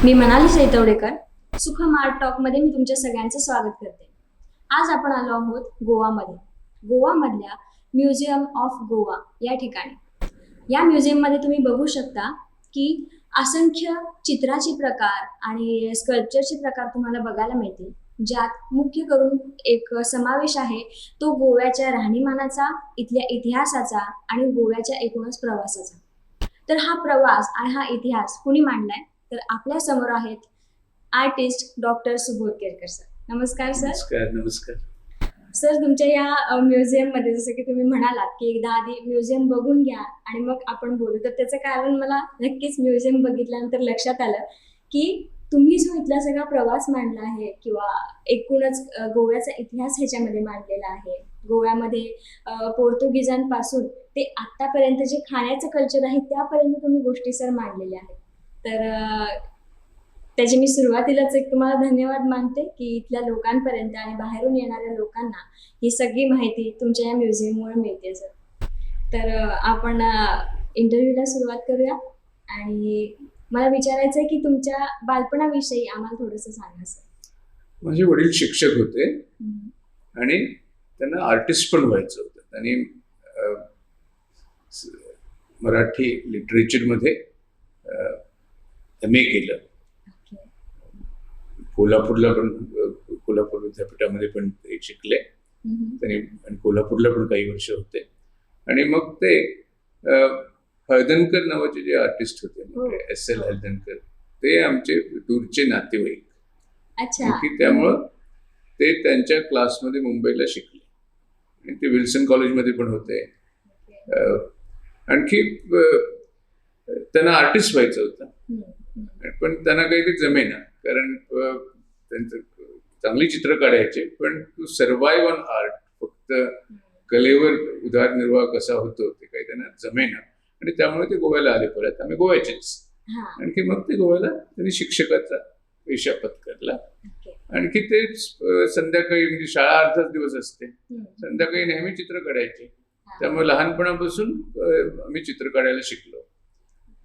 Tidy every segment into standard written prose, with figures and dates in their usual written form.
मी मनाली चैतवडेकर. सुखम आर्ट टॉकमध्ये मी तुमच्या सगळ्यांचं स्वागत करते. आज आपण आलो आहोत गोवामध्ये. गोवामधल्या म्युझियम ऑफ गोवा या ठिकाणी. या म्युझियममध्ये तुम्ही बघू शकता की असंख्य चित्राचे प्रकार आणि स्कल्पचरचे प्रकार तुम्हाला बघायला मिळतील, ज्यात मुख्य करून एक समावेश आहे तो गोव्याच्या राहणीमानाचा, इथल्या इतिहासाचा आणि गोव्याच्या एकूणच प्रवासाचा. तर हा प्रवास आणि हा इतिहास कुणी मांडलाय तर आपल्या समोर आहेत artist doctor Subodh Kerkar sir. नमस्कार सर. नमस्कार. नमस्कार सर, तुमच्या या म्युझियममध्ये जसं की तुम्ही म्हणालात की एकदा आधी म्युझियम बघून घ्या आणि मग आपण बोलू, तर त्याचं कारण मला नक्कीच म्युझियम बघितल्यानंतर लक्षात आलं की तुम्ही जो इथला सगळा प्रवास मांडला आहे किंवा एकूणच गोव्याचा इतिहास ह्याच्यामध्ये मांडलेला आहे. गोव्यामध्ये पोर्तुगीजांपासून ते आत्तापर्यंत जे खाण्याचं कल्चर आहे त्यापर्यंत तुम्ही गोष्टी सर मांडलेल्या आहेत. तर त्याची मी सुरुवातीलाच एक तुम्हाला धन्यवाद मानते की इथल्या लोकांपर्यंत आणि बाहेरून येणाऱ्या लोकांना ही सगळी माहिती तुमच्या या म्युझियममुळे मिळते सर. तर आपण इंटरव्ह्यूला सुरुवात करूया आणि मला विचारायचं आहे की तुमच्या बालपणाविषयी आम्हाला थोडंसं सांगा सर. माझे वडील शिक्षक होते आणि त्यांना आर्टिस्ट पण व्हायचं होतं. आणि मराठी लिटरेचरमध्ये MA केलं. कोल्हापूरला पण कोल्हापूर विद्यापीठामध्ये पण ते शिकले त्यांनी आणि कोल्हापूरला पण काही वर्ष होते. आणि मग ते हळदणकर नावाचे जे आर्टिस्ट होते SL हळदणकर, ते आमचे दूरचे नातेवाईक. की त्यामुळं ते त्यांच्या क्लासमध्ये मुंबईला शिकले आणि ते विल्सन कॉलेजमध्ये पण होते. आणखी त्यांना आर्टिस्ट व्हायचं होतं पण त्यांना काही ते जमेना, कारण त्यांचं चांगली चित्र काढायचे पण टू सर्व्हाइव्ह ऑन आर्ट, फक्त कलेवर उदरनिर्वाह कसा होतो ते काही त्यांना जमेना. आणि त्यामुळे ते गोव्याला आले. परत आम्ही गोव्याचेच. आणखी मग ते गोव्याला त्यांनी शिक्षकाचा पेशा पत्करला. आणखी ते संध्याकाळी, म्हणजे शाळा अर्धाच दिवस असते, संध्याकाळी नेहमी चित्र काढायचे. त्यामुळे लहानपणापासून आम्ही चित्र काढायला शिकलो.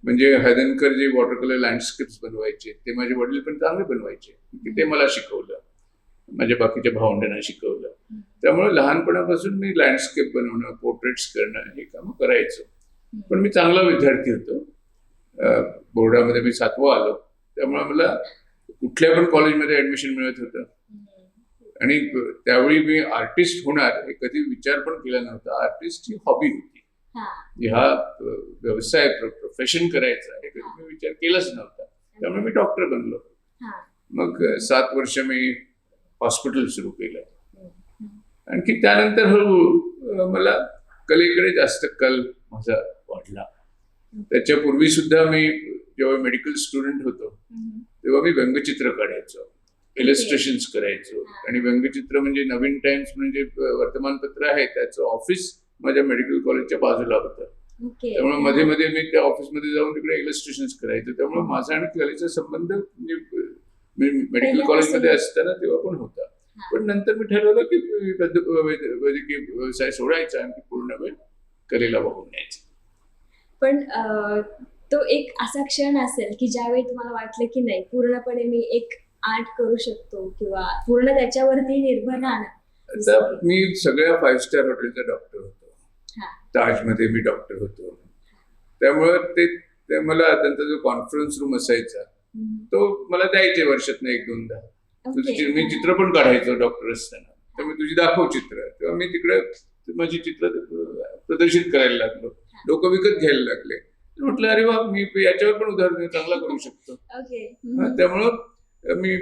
म्हणजे हळदणकर जे वॉटर कलर लँडस्केप्स बनवायचे ते माझे वडील पण चांगले बनवायचे, ते मला शिकवलं. माझ्या बाकीच्या भावंडांना शिकवलं. त्यामुळे लहानपणापासून मी लँडस्केप बनवणं, पोर्ट्रेट्स करणं हे काम करायचो. पण मी चांगला विद्यार्थी होतो. बोर्डामध्ये मी 7वा आलो. त्यामुळे मला कुठल्या पण कॉलेजमध्ये ऍडमिशन मिळत होतं. आणि त्यावेळी मी आर्टिस्ट होणार हे कधी विचार पण केला नव्हता. आर्टिस्ट ही हॉबी होती. हा व्यवसाय प्रोफेशन करायचा हे कधी मी विचार केलाच नव्हता. त्यामुळे मी डॉक्टर बनलो. मग 7 वर्ष मी हॉस्पिटल सुरू केलं. आणखी त्यानंतर हळूहळू मला कलेकडे जास्त कल माझा वाढला. त्याच्यापूर्वी सुद्धा मी जेव्हा मेडिकल स्टुडंट होतो तेव्हा मी व्यंगचित्र काढायचो, इलस्ट्रेशन्स करायचो. आणि व्यंगचित्र म्हणजे नवीन टाइम्स म्हणजे वर्तमानपत्र आहे, त्याचं ऑफिस माझ्या मेडिकल कॉलेजच्या बाजूला होतं. त्यामुळे मध्ये मध्ये मी त्या ऑफिसमध्ये जाऊन तिकडे इलस्ट्रेशन्स करायचो. त्यामुळे माझा आणि कलेचा संबंध मी मेडिकल कॉलेजमध्ये असताना तेव्हा पण होता. पण नंतर मी ठरवलं की वैद्यकीय व्यवसाय सोडायचा आणि पूर्ण वेळ कलेला वाहून न्यायचा. पण तो एक असा क्षण असेल की ज्यावेळी तुम्हाला वाटलं की नाही, पूर्णपणे मी एक आर्ट करू शकतो किंवा पूर्ण त्याच्यावरती निर्भर राहणं. आता मी सगळ्या 5 स्टार हॉटेलचा डॉक्टर होतो. ताजमध्ये मी डॉक्टर होतो. त्यामुळे ते मला त्यांचा जो कॉन्फरन्स रूम असायचा तो मला द्यायचे वर्षातनं 1-2दा. मी चित्र पण काढायचो डॉक्टर असताना. त्यामुळे तुझी दाखव चित्र. तेव्हा मी तिकडे माझी चित्र प्रदर्शित करायला लागलो. लोक विकत घ्यायला लागले. म्हटलं अरे वा, मी याच्यावर पण उदाहरण चांगला करू शकतो. त्यामुळं मी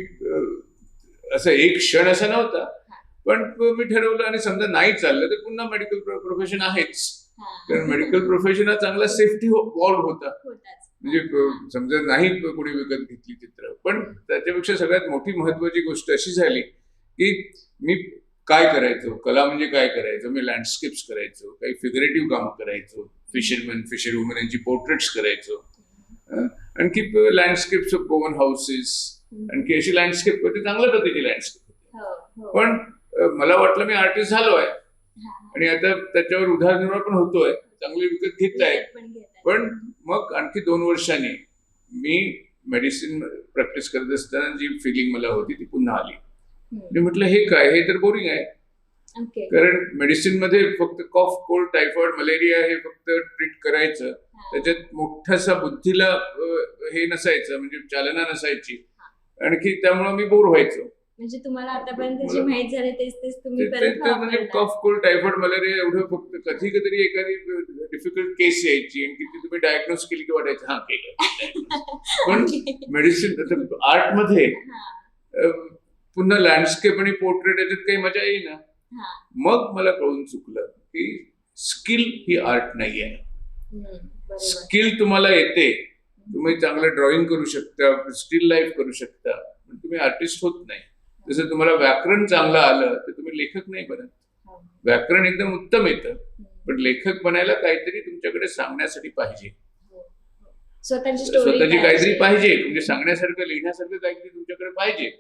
असं एक क्षण असा नव्हता. पण मी ठरवलं आणि समजा नाही चाललं तर पुन्हा मेडिकल प्रोफेशन आहेच. कारण मेडिकल प्रोफेशन हा चांगला सेफ्टी वॉल्व होता. म्हणजे समजा नाही कोणी विकत घेतली चित्र, पण त्याच्यापेक्षा सगळ्यात मोठी महत्वाची गोष्ट अशी झाली की मी काय करायचो, कला म्हणजे काय करायचो. मी लँडस्केप्स करायचो, काही फिगरेटिव्ह कामं करायचो, फिशरमॅन फिशर वुमन यांची पोर्ट्रेट्स करायचो. आणखी लँडस्केप्स ऑफ गोवन हाऊसेस, आणखी अशी लँडस्केप होती, चांगल्या पद्धतीची लँडस्केप. पण मला वाटलं मी आर्टिस्ट झालोय आणि आता त्याच्यावर उदरनिर्वाह पण होतोय, चांगले विकत घेत आहे. पण मग आणखी 2 वर्षांनी मी मेडिसिन प्रॅक्टिस करत असताना जी फिलिंग मला होती ती पुन्हा आली. मी म्हटलं हे काय, हे तर बोरिंग आहे. ओके. कारण मेडिसिन मध्ये फक्त कॉफ, कोल्ड, टायफॉइड, मलेरिया हे फक्त ट्रीट करायचं. त्याच्यात मोठासा बुद्धीला हे नसायचं, म्हणजे चालना नसायची. आणखी त्यामुळे मी बोर व्हायचो. म्हणजे तुम्हाला आतापर्यंत जे माहित झाले तेच तेच तुम्ही परत म्हणजे वापरता. कफ, कोल्ड, टायफॉइड, मलेरिया एवढं फक्त कधी कधी एखादी डिफिकल्ट केस यायची आणि ती तुम्ही डायग्नोज केली की वाटायचं हा केलं. पण मेडिसिन आर्ट मध्ये पुन्हा लँडस्केप आणि पोर्ट्रेट याच्यात काही मजा येईना. मग मला कळून चुकलं की स्किल ही आर्ट नाही आहे. स्किल तुम्हाला येते, तुम्ही चांगलं ड्रॉइंग करू शकता, स्टील लाईफ करू शकता, पण तुम्ही आर्टिस्ट होत नाही. जसं तुम्हाला व्याकरण चांगलं आलं तर तुम्ही लेखक नाही बनत. व्याकरण एकदम उत्तम येतं, पण लेखक बनायला काहीतरी तुमच्याकडे सांगण्यासाठी पाहिजे, स्वतःची काहीतरी पाहिजे, म्हणजे सांगण्यासारखं, लिहिण्यासारखं काहीतरी तुमच्याकडे पाहिजे.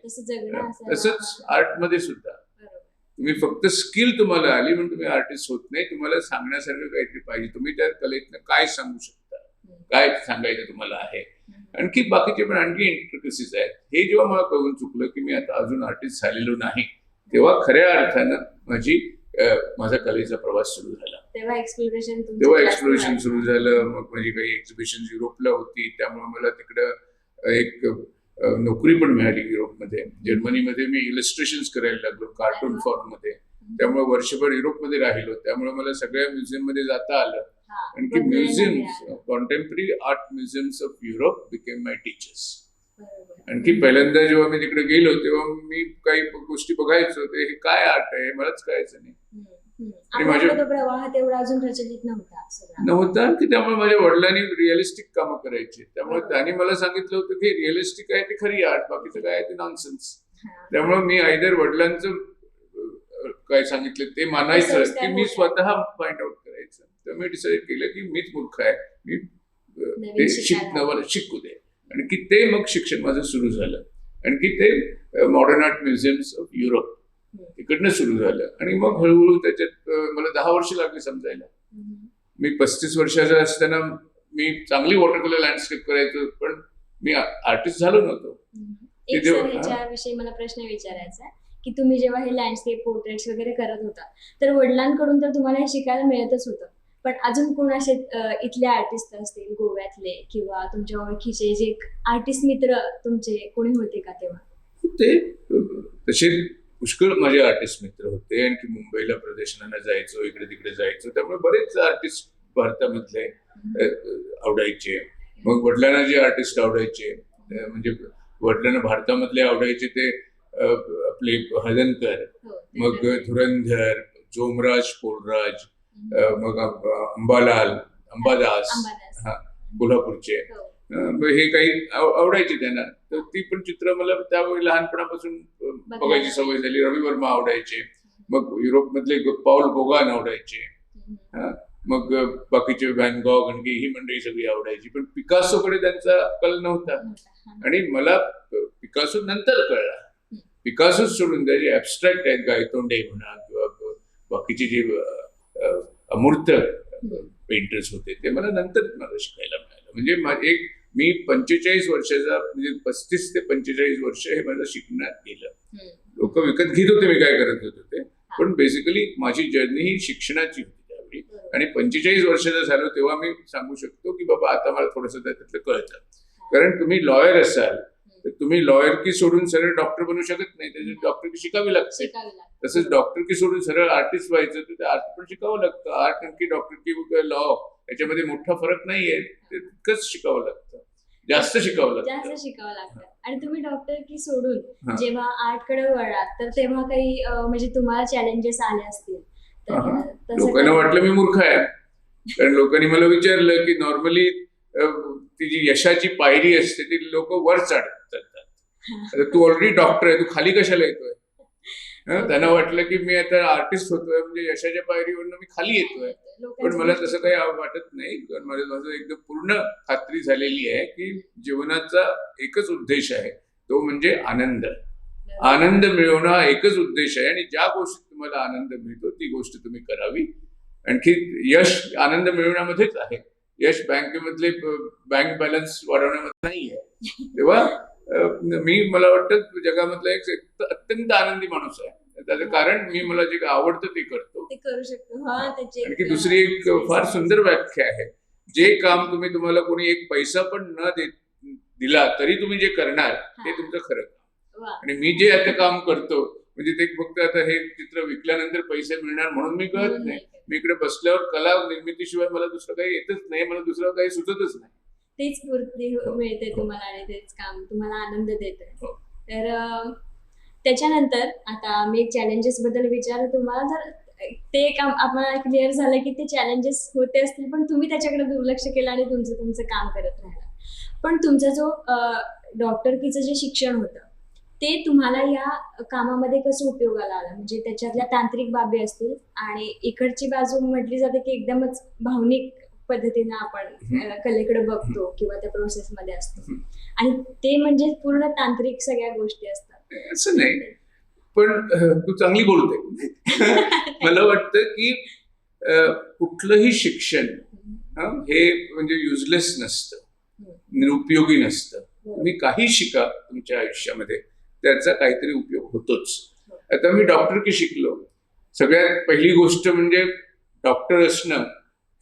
तसंच आर्टमध्ये सुद्धा तुम्ही फक्त स्किल तुम्हाला आली म्हणून तुम्ही आर्टिस्ट होत नाही. तुम्हाला सांगण्यासारखं काहीतरी पाहिजे. तुम्ही त्या कलेतनं काय सांगू शकता, काय सांगायचं तुम्हाला आहे. आणखी बाकीचे पण आणखी इंट्रिकसीज आहेत. हे जेव्हा मला कळून चुकलं की मी आता अजून आर्टिस्ट झालेलो नाही, तेव्हा खऱ्या अर्थानं माझा कलेचा प्रवास सुरू झाला. तेव्हा एक्सप्लोरेशन सुरू झालं. मग माझी काही एक्झिबिशन युरोपला होती, त्यामुळे मला तिकडं एक नोकरी पण मिळाली युरोपमध्ये. जर्मनीमध्ये मी इलस्ट्रेशन्स करायला लागलो कार्टून फॉर्ममध्ये. त्यामुळे वर्षभर युरोपमध्ये राहिलो. त्यामुळे मला सगळ्या म्युझियम मध्ये जाता आलं. आणखी museums, contemporary art museums of Europe became my teachers. आणखी पहिल्यांदा जेव्हा मी तिकडे गेलो तेव्हा मी काही गोष्टी बघायचो, ते हे काय आर्ट आहे मलाच कळायचं नाही. आणि माझा प्रवाह तेवढा अजून प्रचलित नव्हता की त्यामुळे माझ्या वडिलांनी रिअलिस्टिक कामं करायची. त्यामुळे त्यांनी मला सांगितलं होतं की रिअलिस्टिक आहे ते खरी आर्ट, बाकीचं काय आहे ते नॉनसेन्स. त्यामुळे मी आयदर वडिलांचं काय सांगितलं ते मानायचं की मी स्वतः फाइंड आउट करायचं. तर मी डिसाईड केलं की मीच मूर्ख आहे, मी ते शिकू दे. आणखी ते मग शिक्षण माझं सुरू झालं. आणखी ते modern art museums of Europe इकडनं सुरू झालं. आणि मग हळूहळू त्याच्यात मला 10 वर्ष लागली समजायला. मी 35 वर्षाचा असताना मी चांगली वॉटर कलर लँडस्केप करायचो, पण मी आर्टिस्ट झालो नव्हतो. याच्याविषयी मला प्रश्न विचारायचा की तुम्ही जेव्हा हे लँडस्केप पोर्ट्रेट्स वगैरे करत होता तर वडिलांकडून तर तुम्हाला हे शिकायला मिळतच होतं, पण अजून कोण असे इथले आर्टिस्ट असतील गोव्यातले किंवा तुमच्या ओळखीचे जे आर्टिस्ट मित्र तुमचे कोणी होते का तेव्हा? ते तसे पुष्कळ माझे आर्टिस्ट मित्र होते. आणखी मुंबईला प्रदर्शनाला जायचो, इकडे तिकडे जायचो. त्यामुळे बरेच आर्टिस्ट भारतामधले आवडायचे. मग वडिलांना जे आर्टिस्ट आवडायचे, म्हणजे वडिलांना भारतामधले आवडायचे ते आपले हळदणकर, मग धुरंधर, जोमराज, पोलराज, मग अंबादास, कोल्हापूरचे, हे काही आवडायचे त्यांना. तर ती पण चित्र मला त्यावेळी लहानपणापासून बघायची सवय झाली. रवी वर्मा आवडायचे, मग युरोपमधले पॉल गोगान आवडायचे, मग बाकीचे व्हॅन गॉग आणखी ही मंडळी सगळी आवडायची. पण पिकासोकडे त्यांचा कल नव्हता. आणि मला पिकासो नंतर कळला. पिकासो सोडून त्या जे ऍबस्ट्रॅक्ट आहेत, गायतोंडे म्हणा किंवा बाकीचे जे अमूर्त पेंटर्स होते, ते मला नंतर शिकायला मिळालं. म्हणजे मी 45 वर्षाचा, म्हणजे 35 ते 45 वर्ष हे माझं शिकण्यात गेलं. लोक विकत घेत होते मी काय करत होतो ते, पण बेसिकली माझी जर्नी ही शिक्षणाची होती त्यावेळी. आणि 45 वर्षाचा झालो तेव्हा मी सांगू शकतो की बाबा आता मला थोडंसं त्यातलं कळतं. कारण तुम्ही लॉयर असाल तर तुम्ही लॉयरकी सोडून सरळ डॉक्टर बनू शकत नाही, त्याची डॉक्टरकी शिकावी लागते. तसंच डॉक्टरकी सोडून सरळ आर्टिस्ट व्हायचं तर ते आर्ट पण शिकावं लागतं. आर्ट आणखी डॉक्टरकी, लॉ याच्यामध्ये मोठा फरक नाहीये. ते तितकंच शिकावं लागतं, जास्त शिकावं लागतं. आणि तुम्ही डॉक्टरकी सोडून जेव्हा आर्टकडे वळलात तर तेव्हा काही म्हणजे तुम्हाला चॅलेंजेस आले असतील? लोकांना वाटलं मी मूर्ख आहे, कारण लोकांनी मला विचारलं की नॉर्मली ती जी यशाची पायरी असते ती लोक वर चढतात. तू ऑलरेडी डॉक्टर आहे, तू खाली कशाला येतोय? त्यांना वाटलं की मी आता आर्टिस्ट होतोय म्हणजे यशाच्या पायरीवरनं मी खाली येतोय. पण मला तसं काही वाटत नाही. कारण माझं एकदम पूर्ण खात्री झालेली आहे की जीवनाचा एकच उद्देश आहे, तो म्हणजे आनंद. आनंद मिळवणं हा एकच उद्देश आहे. आणि ज्या गोष्टीत तुम्हाला आनंद मिळतो ती गोष्ट तुम्ही करावी. आणखी यश आनंद मिळवण्यामध्येच आहे. यश बँकेमधले बँक बॅलन्स वाढवण्यामध्ये नाहीये. तेव्हा मला वाटतं जगामधला एक अत्यंत आनंदी माणूस आहे. त्याचं कारण मला जे आवडतं ते करतो. ते करू शकतो. हा, त्याची आणखी दुसरी एक फार सुंदर व्याख्या आहे, जे काम तुम्हाला कोणी एक पैसा पण न दिला तरी तुम्ही जे करणार ते तुमचं खरं काम. वा. आणि मी जे आता काम करतो म्हणजे ते फक्त आता हे चित्र विकल्यानंतर पैसे मिळणार म्हणून मी करत नाही. मी इकडे बसल्यावर कला निर्मितीशिवाय मला दुसरं काही येतच नाही, मला दुसरं काही सुचतच नाही. तेच स्फूर्ती मिळते तुम्हाला आणि तेच काम तुम्हाला आनंद देतं. तर त्याच्यानंतर आता मी एक चॅलेंजेस बद्दल विचार तुम्हाला, जर ते काम आम्हाला क्लिअर झालं की ते चॅलेंजेस होते असतील पण तुम्ही त्याच्याकडे दुर्लक्ष केलं आणि तुमचं काम करत राहिला, पण तुमचा जो डॉक्टरकीचं जे शिक्षण होतं ते तुम्हाला या कामामध्ये कसं उपयोगाला आलं? म्हणजे त्याच्यातल्या तांत्रिक बाबी असतील आणि इकडची बाजू म्हटली जाते की एकदमच भावनिक पद्धतीनं आपण कलेकडे बघतो किंवा त्या प्रोसेसमध्ये असतो आणि ते म्हणजे पूर्ण तांत्रिक सगळ्या गोष्टी असतात. असं नाही, पण तू चांगली बोलते. मला वाटतं की कुठलंही शिक्षण हे म्हणजे युजलेस नसतं, निरुपयोगी नसतं. तुम्ही काही शिका तुमच्या आयुष्यामध्ये, त्याचा काहीतरी उपयोग होतोच. आता मी डॉक्टरकी शिकलो, सगळ्यात पहिली गोष्ट म्हणजे डॉक्टर असणं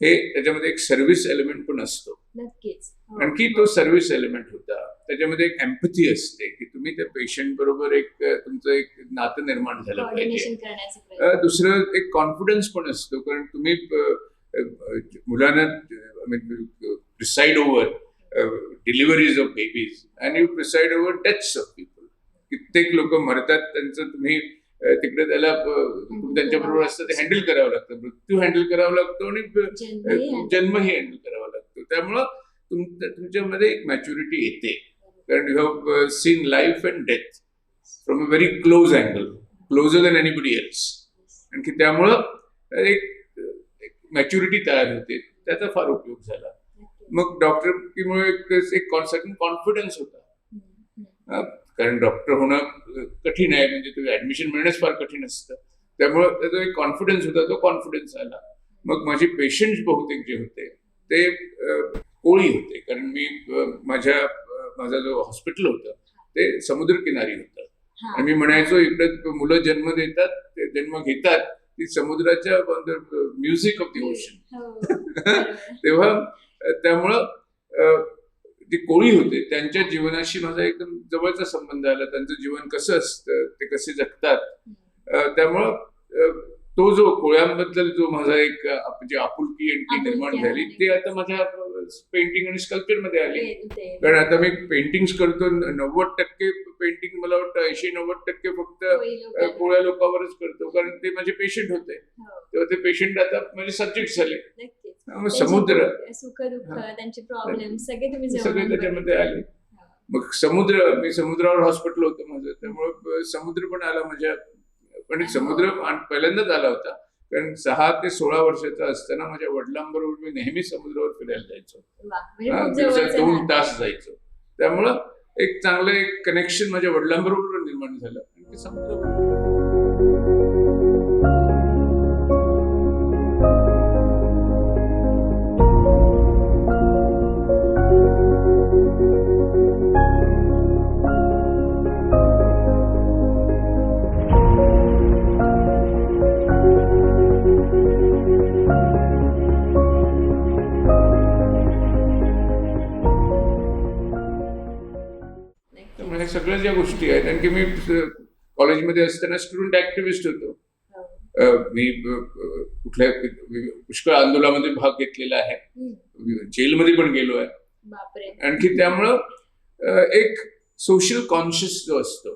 हे त्याच्यामध्ये एक सर्व्हिस एलिमेंट पण असतो. नक्कीच. आणखी तो सर्व्हिस एलिमेंट होता, त्याच्यामध्ये एक एम्पथी असते की तुम्ही त्या पेशंट बरोबर तुमचं एक नातं निर्माण झालं पाहिजे. दुसरं एक कॉन्फिडन्स पण असतो, कारण तुम्ही मुलांना preside over deliveries of babies and you preside over deaths of people. कित्येक लोक मरतात, त्यांचं तुम्ही तिकडे त्याला त्यांच्याबरोबर असतं ते हँडल करावं लागतं, मृत्यू हँडल करावा लागतो आणि जन्मही हँडल करावा लागतो. त्यामुळं तुमच्यामध्ये एक मॅच्युरिटी येते, कारण you have seen life and death from a very close angle, closer than anybody else. आणखी त्यामुळं एक मॅच्युरिटी तयार होते, त्याचा फार उपयोग झाला. मग डॉक्टरकीमुळे एक कॉन्फिडन्स होता, कारण डॉक्टर होणं कठीण आहे, म्हणजे तुम्ही ऍडमिशन मिळणंच फार कठीण असतं. त्यामुळं त्याचा एक कॉन्फिडन्स होता, तो कॉन्फिडन्स आला. मग माझे पेशंट्स बहुतेक जे होते ते कोळी होते, कारण माझा जो हॉस्पिटल होतं ते समुद्रकिनारी होतं. आणि मी म्हणायचो इकडे मुलं जन्म देतात, ते जन्म घेतात ती समुद्राच्या म्युझिक ऑफ दी ओशन. तेव्हा त्यामुळं जे कोळी होते त्यांच्या जीवनाशी माझा एकदम जवळचा संबंध आला. त्यांचं जीवन कसं असतं, ते कसे जगतात. त्यामुळं तो जो कोळ्यांबद्दल जो माझा एक जी आपुलकी आणखी निर्माण झाली ते आता माझ्या पेंटिंग आणि स्कल्पचर मध्ये आली. कारण आता मी पेंटिंग्स करतो, 90% पेंटिंग मला वाटतं 80-90% फक्त कोळ्या लोकांवरच करतो, कारण ते माझे पेशंट होते. तेव्हा ते पेशंट आता माझे सब्जेक्ट झाले. समुद्र, सुख दुःख, त्यांचे प्रॉब्लेम सगळे त्याच्यामध्ये आले. मग मी समुद्रावर हॉस्पिटल होतं माझं, त्यामुळे समुद्र पण आला माझ्या. पण समुद्र पहिल्यांदाच आला होता, कारण 6 ते 16 वर्षाचा असताना माझ्या वडिलांबरोबर मी नेहमी समुद्रावर फिरायला जायचो. दिवसात 2 तास जायचो. त्यामुळं एक चांगलं एक कनेक्शन माझ्या वडिलांबरोबर निर्माण झालं. सगळ्या ज्या गोष्टी आहेत, आणखी मी कॉलेजमध्ये असताना स्टुडंट ऍक्टिव्हिस्ट होतो. मी कुठल्या पुष्कळ आंदोलनामध्ये भाग घेतलेला आहे, जेलमध्ये पण गेलो आहे. आणखी त्यामुळं एक सोशल कॉन्शियस जो असतो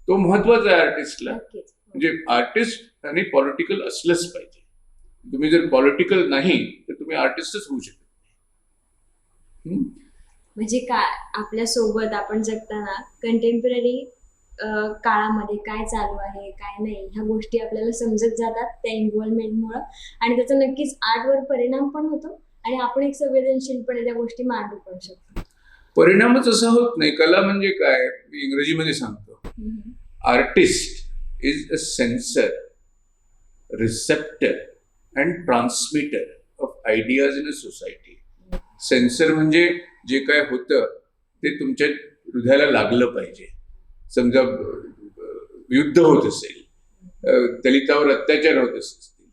तो महत्वाचा आहे आर्टिस्टला. म्हणजे आर्टिस्ट आणि पॉलिटिकल असलंच पाहिजे. तुम्ही जर पॉलिटिकल नाही तर तुम्ही आर्टिस्टच होऊ शकत नाही. म्हणजे काय आपल्या सोबत आपण जगताना कंटेम्पररी काळामध्ये काय चालू आहे काय नाही ह्या गोष्टी आपल्याला समजत जातात त्या इन्व्हॉल्वमेंटमुळं, आणि त्याचा नक्कीच आर्टवर परिणाम पण होतो आणि आपण एक संवेदनशीलपणे त्या गोष्टी मांडू पण शकतो. परिणामच असा होत नाही. कला म्हणजे काय, मी इंग्रजीमध्ये सांगतो, artist is a sensor, receptor and transmitter of ideas in a society. Sensor म्हणजे जे काय होतं ते तुमच्या हृदयाला लागलं पाहिजे. समजा युद्ध होत असेल, दलितावर अत्याचार होत असतील,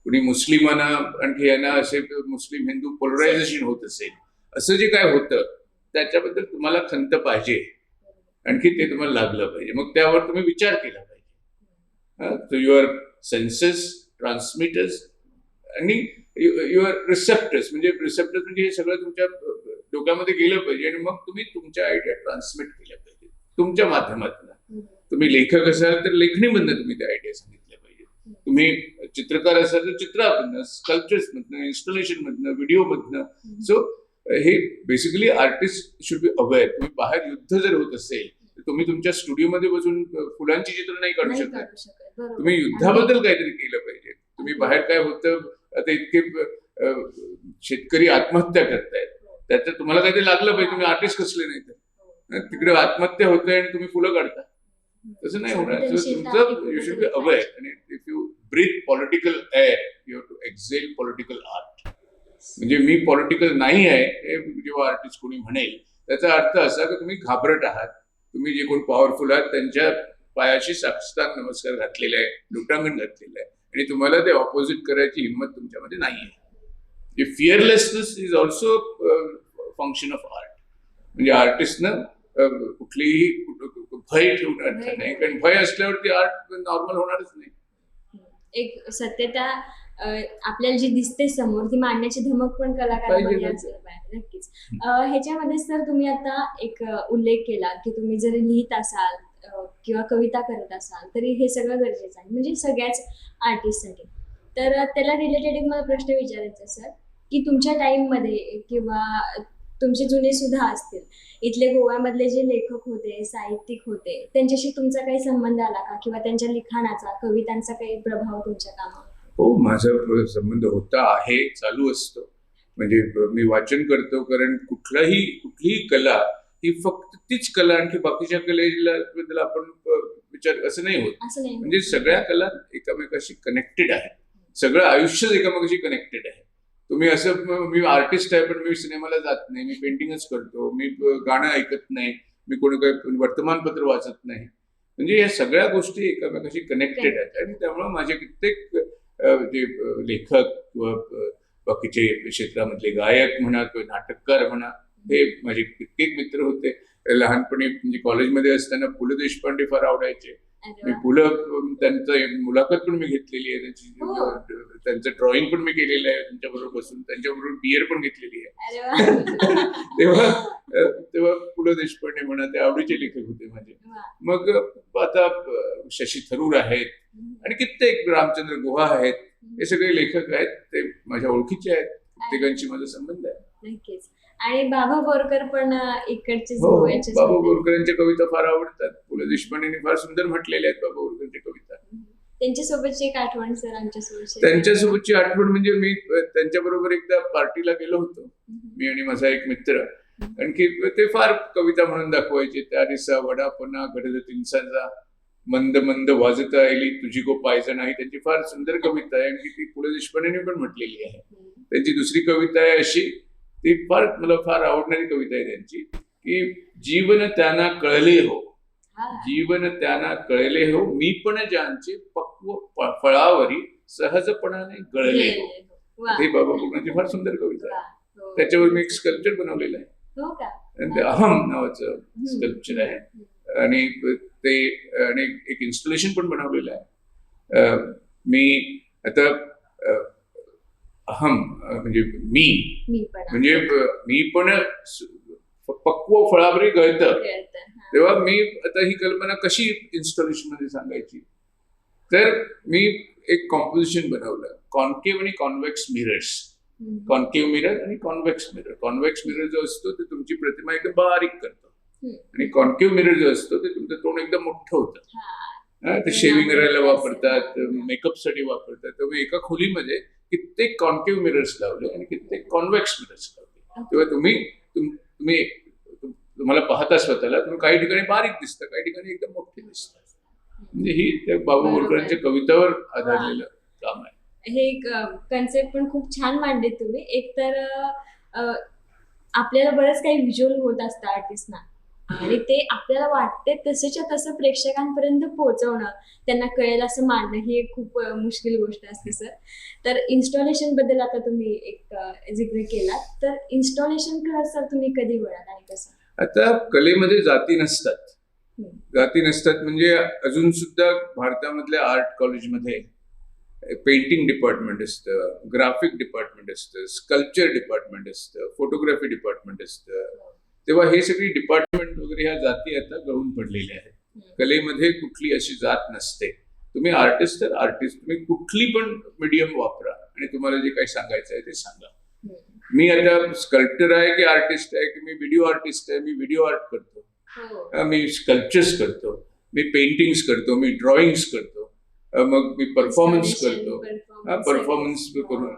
कुणी मुस्लिमांना आणखी यांना असे मुस्लिम हिंदू पोलरायझेशन होत असेल, असं जे काय होतं त्याच्याबद्दल तुम्हाला खंत पाहिजे, आणखी ते तुम्हाला लागलं पाहिजे. मग त्यावर तुम्ही विचार केला पाहिजे. सो युअर सेन्सेस, ट्रान्समिटर्स आणि युअर रिसेप्टर्स म्हणजे हे सगळं तुमच्या डोक्यामध्ये गेलं पाहिजे आणि मग तुम्ही तुमच्या आयडिया ट्रान्समिट केल्या पाहिजे तुमच्या माध्यमातून. तुम्ही लेखक असाल तर लेखणीमधनं तुम्ही त्या आयडिया सांगितल्या पाहिजे. तुम्ही चित्रकार असाल तर चित्रामधनं, स्कल्पचर्स मधनं, इन्स्टॉलेशन मधनं, व्हिडिओ मधनं. सो हे basically artist should be aware. तुम्ही बाहेर युद्ध जर होत असेल तर तुम्ही तुमच्या स्टुडिओमध्ये बसून फुलांची चित्र नाही काढू शकत. तुम्ही युद्धाबद्दल काहीतरी केलं पाहिजे. तुम्ही बाहेर काय होतं, आता इतके शेतकरी आत्महत्या करतायत, त्याचं तुम्हाला काहीतरी लागलं पाहिजे. तुम्ही आर्टिस्ट कसले नाही तर तिकडे आत्महत्या होते आणि तुम्ही फुलं काढता, तसं नाही होणार. तुमचं यू शुड बी अवेअर. आणि if you breathe political air you have to exhale political art. म्हणजे मी पॉलिटिकल नाही आहे हे जेव्हा आर्टिस्ट कोणी म्हणेल त्याचा अर्थ असा की तुम्ही घाबरट आहात. तुम्ही जे कोण पॉवरफुल आहात त्यांच्या पायाशी साष्टांग नमस्कार घातलेला आहे, लुटांगण घातलेलं आहे आणि तुम्हाला ते ऑपोजिट करायची हिंमत तुमच्यामध्ये नाही आहे. Fearlessness is also function of art. म्हणजे आर्टिस्टनं कुठलीही भय ठेवून अर्थ नाही, कारण भय असल्यावरती आर्ट नॉर्मल होणारच नाही. एक सत्यता आपल्याला जी दिसते समोर ती मांडण्याची धमक पण कलाकारांमध्ये असलं पाहिजे. नक्कीच. ह्याच्यामध्ये सर तुम्ही आता एक उल्लेख केला की तुम्ही जर लिहित असाल किंवा कविता करत असाल तरी हे सगळं गरजेचं आहे, म्हणजे सगळ्याच आर्टिस्टसाठी. तर त्याला रिलेटेड एक मला प्रश्न विचारायचा सर की तुमच्या टाइममध्ये किंवा तुमचे जुने सुद्धा असतील, इथले गोव्यामधले जे लेखक होते, साहित्यिक होते, त्यांच्याशी तुमचा काही संबंध आला का किंवा त्यांच्या लिखाणाचा, कवितांचा काही प्रभाव तुमच्या कामावर? हो, माझा संबंध होता, आहे, चालू असतो. म्हणजे मी वाचन करतो, कारण कुठलीही कला ही फक्त तीच कला, आणखी बाकीच्या कलेला आपण विचार असं नाही होत. म्हणजे सगळ्या कला एकामेकाशी कनेक्टेड आहेत. सगळं आयुष्यच एकामेकाशी कनेक्टेड आहे. तुम्ही असं मी आर्टिस्ट आहे पण मी सिनेमाला जात नाही, मी पेंटिंगच करतो, मी गाणं ऐकत नाही, मी कोणी काही वर्तमानपत्र वाचत नाही. म्हणजे या सगळ्या गोष्टी एकामेकाशी कनेक्टेड आहेत. आणि त्यामुळे माझे कित्येक जे लेखक किंवा बाकीचे क्षेत्रामधले गायक म्हणा किंवा नाटककार म्हणा, हे माझे कित्येक मित्र होते. लहानपणी म्हणजे कॉलेजमध्ये असताना पु ल देशपांडे फार आवडायचे. मी त्यांचं मुलाखत पण मी घेतलेली आहे, त्यांचं ड्रॉइंग पण मी केलेलं आहे त्यांच्याबरोबर बसून, त्यांच्याबरोबर बियर पण घेतलेली आहे. तेव्हा पु ल देशपांडे म्हणा ते आवडीचे लेखक होते माझे. मग आता शशी थरूर आहेत आणि कित्येक रामचंद्र गुहा आहेत, हे सगळे लेखक आहेत, ते माझ्या ओळखीचे आहेत, प्रत्येकांशी माझा संबंध आहे. नक्कीच. आणि बाबा बोरकर पण इकडचेच. बाबा बोरकरांच्या कविता फार आवडतात. पु ल देशपांडेंनी फार सुंदर म्हटलेल्या आहेत बाबा बोरकरांच्या कविता. त्यांच्यासोबतची एक आठवण सर आमच्यासोबत. त्यांच्यासोबतची आठवण म्हणजे मी त्यांच्याबरोबर एकदा पार्टीला गेलो होतो, मी आणि माझा एक मित्र. आणखी ते फार कविता म्हणून दाखवायचे. त्या दिसा वडापणा घडत तिंसाचा, मंद मंद वाजता आली तुझी को पायजण आहे. त्यांची फार सुंदर कविता आहे आणि ती पु ल देशपांडेंनी पण म्हटलेली आहे. त्यांची दुसरी कविता आहे अशी, ती मला फार आवडणारी कविता आहे त्यांची, की जीवन त्यांना कळले हो, जीवन त्यांना कळले हो, मी पण ज्यांचे पक्व फळावरी सहजपणाने गळले हो. हे बाबा बोरकरांची फार सुंदर कविता आहे. त्याच्यावर मी एक स्कल्पचर बनवलेलं आहे. ते अहम नावाचं स्कल्पचर आहे आणि ते आणि एक इन्स्टॉलेशन पण बनवलेलं आहे. मी आता अहम म्हणजे म्हणजे मी पण पक्व फळावरी गळतं, तेव्हा मी आता ही कल्पना कशी इन्स्टॉलेशन मध्ये सांगायची. तर मी एक कॉम्पोजिशन बनवलं, कॉन्केव्ह आणि कॉन्व्हेक्स मिरर्स. कॉन्केव्ह मिरर आणि कॉन्व्हेक्स मिरर. कॉन्व्हेक्स मिरर जो असतो ते तुमची प्रतिमा एकदम बारीक करतो आणि कॉन्केव्ह मिरर जो असतो ते तुमचं तोंड एकदम मोठं होतं. ते शेविंग करायला वापरतात, मेकअप साठी वापरतात. तर एका खोलीमध्ये कित्येक कॉन्केव्ह मिरर्स लावले आणि कित्येक कॉन्व्हेक्स मिरर्स लावले. तेव्हा तुम्ही तुम्हाला पाहता स्वतःला, तुम्ही काही ठिकाणी बारीक दिसतं, काही ठिकाणी एकदम मोठे दिसतात. म्हणजे ही त्या बाबा बोरकरांच्या कवितावर आधारलेलं काम आहे. हे एक कन्सेप्ट पण खूप छान मांडले तुम्ही. एक तर आपल्याला बरंच काही व्हिज्युअल होत असतं आर्टिस्टना, आणि ते आपल्याला वाटते तसंच्या तसं प्रेक्षकांपर्यंत पोहोचवणं, त्यांना कळेल असं मांडणं ही एक खूप मुश्किल गोष्ट असते सर. तर इन्स्टॉलेशन बद्दल आता तुम्ही एक जिक्र केला, तर इन्स्टॉलेशन खरं सर तुम्ही कधी वळाल आणि कसं? आता कलेमध्ये जाती नसतात. हम्म. जाती नसतात म्हणजे अजून सुद्धा भारतामधल्या आर्ट कॉलेजमध्ये पेंटिंग डिपार्टमेंट असतं, ग्राफिक डिपार्टमेंट असतं, स्कल्पचर डिपार्टमेंट असतं, फोटोग्राफी डिपार्टमेंट असतं. तेव्हा हे सगळी डिपार्टमेंट वगैरे ह्या जाती आता गळून पडलेल्या आहेत. कलेमध्ये कुठली अशी जात नसते. तुम्ही आर्टिस्ट तर आर्टिस्ट, तुम्ही कुठली पण मीडियम वापरा आणि तुम्हाला जे काही सांगायचं आहे ते सांगा. मी आता स्कल्प्टर आहे की आर्टिस्ट आहे की मी व्हिडिओ आर्टिस्ट आहे, मी व्हिडिओ आर्ट करतो, मी स्कल्पचर्स करतो, मी पेंटिंग्स करतो, मी ड्रॉइंग्स करतो, मग मी परफॉर्मन्स करतो, परफॉर्मन्स करून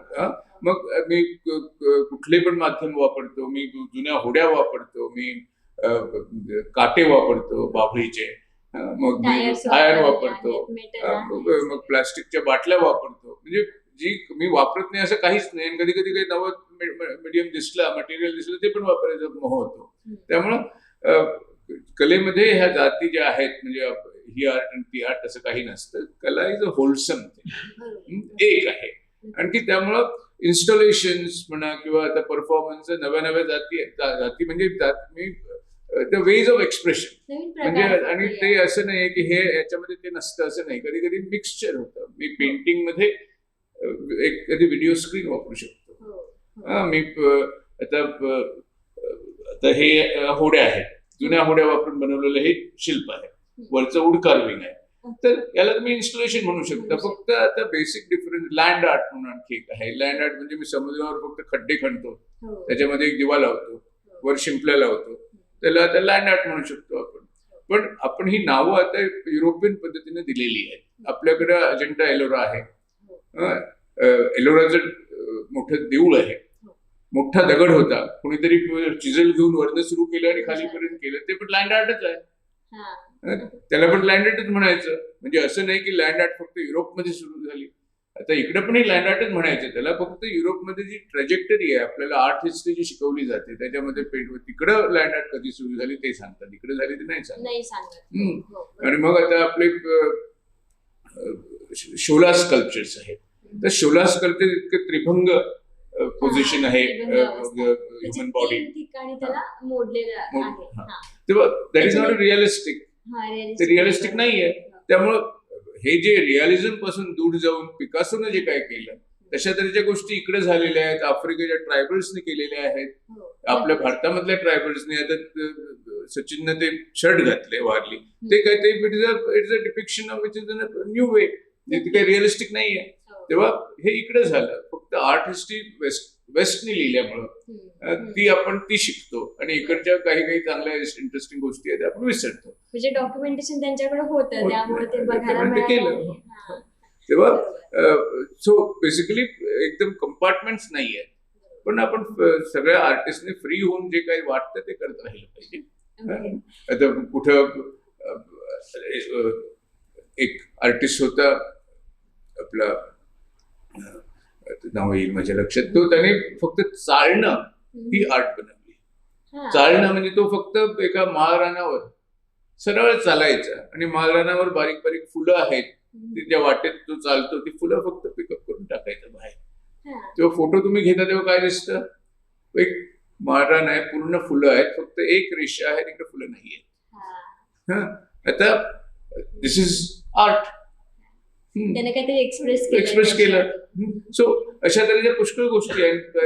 मग मी कुठले पण माध्यम वापरतो, मी जुन्या होड्या वापरतो, मी काटे वापरतो बाभळीचे, मग मी टायर वापरतो, मग प्लास्टिकच्या बाटल्या वापरतो. म्हणजे जी मी वापरत नाही असं काहीच नाही. कधी कधी काही नवं मीडियम दिसला, मटेरियल दिसलं ते पण वापरायचा मोह होतो. त्यामुळं कलेमध्ये ह्या जाती ज्या आहेत, म्हणजे ही आर्ट आणि ती आर्ट असं काही नसतं. कला इज अ होलसम एक आहे. आणखी त्यामुळं इन्स्टॉलेशन्स म्हणा किंवा आता परफॉर्मन्स नव्या नव्या जाती म्हणजे द वेज ऑफ एक्सप्रेशन म्हणजे, आणि ते असं नाही की हे याच्यामध्ये ते नसतं असं नाही. कधी कधी मिक्सचर होतं. मी पेंटिंग मध्ये एक कधी व्हिडिओ स्क्रीन वापरू शकतो. मी आता हे होड्या आहेत, जुन्या होड्या वापरून बनवलेलं हे शिल्प आहे, वरचं वूड कार्विंग आहे, तर याला तुम्ही इन्स्टॉलेशन म्हणू शकता. फक्त आता बेसिक डिफरन्स लँड आर्ट म्हणून आणखी एक आहे. लँड आर्ट म्हणजे मी समुद्रावर फक्त खड्डे खणतो, त्याच्यामध्ये एक दिवा लावतो, वर शिंपल्या लावतो, त्याला आता लँड आर्ट म्हणू शकतो आपण. पण आपण ही नावं आता युरोपियन पद्धतीने दिलेली आहेत. आपल्याकडे अजंठा एलोरा आहे, एलोराचं मोठं देऊळ आहे, मोठा दगड होता, कुणीतरी चिजल घेऊन वरनं सुरू केलं आणि खालीपर्यंत केलं, ते पण लँड आर्टच आहे. त्याला पण लँड आर्टच म्हणायचं. म्हणजे असं नाही की लँड आर्ट फक्त युरोपमध्ये सुरू झाली. आता इकडे पण हे लँड आर्टच म्हणायचं. त्याला फक्त युरोपमध्ये जी ट्रॅजेक्टरी आहे, आपल्याला आर्ट हिस्ट्री जी शिकवली जाते त्याच्यामध्ये तिकडं लँड आर्ट कधी सुरू झाली ते सांगतात, इकडे झाली ते नाही सांगतात. आणि मग आता आपले शोला स्कल्पचर्स आहेत. तर शोला स्कल्पचर इतकं त्रिभंग पोझिशन आहे ह्युमन बॉडी, तेव्हा दॅट इज नॉट रिअलिस्टिक. ते रिअलिस्टिक नाहीये. त्यामुळं हे जे रिअलिझम पासून दूर जाऊन पिकासोनं जे काय केलं तशा तऱ्हेच्या गोष्टी इकडे झालेल्या आहेत. आफ्रिकेच्या ट्रायबल्सने केलेल्या आहेत, आपल्या भारतामधल्या ट्रायबल्सने. आता सचिनने ते शर्ट घातले वारली, ते काय ते it's a depiction of which is in a new way, ते काही रिअलिस्टिक नाहीये. तेव्हा हे इकडे झालं. फक्त आर्ट हिस्ट्री वेस्टने लिहिल्यामुळं ती आपण ती शिकतो आणि इकडच्या काही काही चांगल्या इंटरेस्टिंग गोष्टी आहेत आपण विसरतो. म्हणजे डॉक्युमेंटेशन त्यांच्याकडे होतं, त्यामुळे ते बघायला केलं. तेव्हा सो बेसिकली एकदम कंपार्टमेंट्स नाही आहेत. पण आपण सगळ्या आर्टिस्टने फ्री होऊन जे काही वाटतं ते करत राहिलं पाहिजे. आता कुठं एक आर्टिस्ट होता, आपला नाव येईल माझ्या लक्षात, तो त्याने फक्त चालणं ही आर्ट बनवली. चालणं म्हणजे तो फक्त एका माळरानावर सरळ चालायचा आणि माळरानावर बारीक बारीक फुलं आहेत, ती ज्या वाटेत तो चालतो ती फुलं फक्त पिकअप करून टाकायचं बाहेर. तेव्हा फोटो तुम्ही घेता तेव्हा काय दिसतं, एक माळरान आहे, पूर्ण फुलं आहेत, फक्त एक रेषा आहे, तिकडे फुलं नाही आहेत. आता दिस इज आर्ट. त्याने काहीतरी एक्सप्रेस केलं. सो अशा तऱ्हेच्या पुष्कळ गोष्टी आहेत.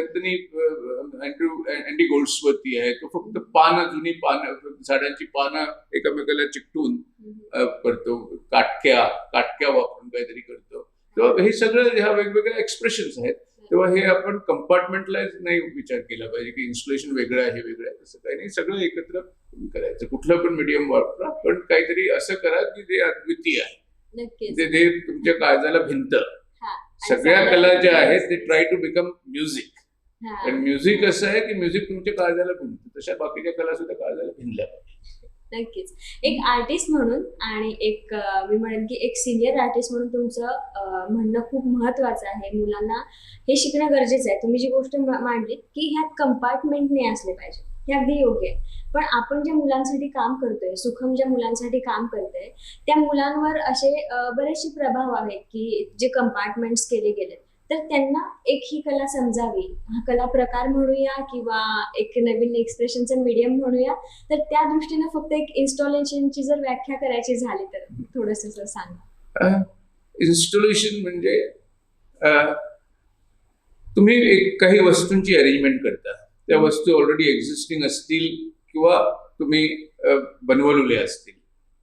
अँडी गोल्ड्सवर्दी आहे, तो फक्त पानं, जुनी पानं, झाडांची पानं एकमेकाला चिकटून करतो, काटक्या वापरून काहीतरी करतो. तेव्हा हे सगळं ह्या वेगवेगळ्या एक्सप्रेशन्स आहेत. तेव्हा हे आपण कंपार्टमेंटलाइज नाही विचार केला पाहिजे की इन्स्टॉलेशन वेगळं आहे वेगळं आहे, तसं काही नाही. सगळं एकत्र करायचं. कुठलं पण मीडियम वापरा, पण काहीतरी असं करा की जे अद्वितीय आहे, जे तुमच्या काळजाला भिंत. सगळ्या कला ज्या आहेत ते ट्राय टू बिकम म्युझिक. पण म्युझिक असं आहे की म्युझिक तुमच्या काळजाला भिंत, तशा बाकीच्या कला सुद्धा काळजाला भिनल्या पाहिजे. नक्कीच. एक आर्टिस्ट म्हणून आणि एक मी म्हणेन की एक सिनियर आर्टिस्ट म्हणून तुमचं म्हणणं खूप महत्वाचं आहे. मुलांना हे शिकणं गरजेचं आहे. तुम्ही जी गोष्ट मांडलीत की ह्यात कंपार्टमेंट नाही असले पाहिजे. हे अगदी योग्य आहे. पण आपण ज्या मुलांसाठी काम करतोय, सुखम ज्या मुलांसाठी काम करतोय, त्या मुलांवर असे बरेचसे प्रभाव आहेत की जे कंपार्टमेंट्स केले गेलेत. तर त्यांना एक ही कला समजावी, हा कला प्रकार म्हणूया किंवा एक नवीन एक्सप्रेशनचं मीडियम म्हणूया, तर त्या दृष्टीने फक्त एक इन्स्टॉलेशनची जर व्याख्या करायची झाली तर थोडंसं असं सांगा. इन्स्टॉलेशन म्हणजे तुम्ही एक काही वस्तूंची अरेंजमेंट करता. त्या वस्तू ऑलरेडी एक्झिस्टिंग असतील किंवा तुम्ही बनवलेल्या असतील.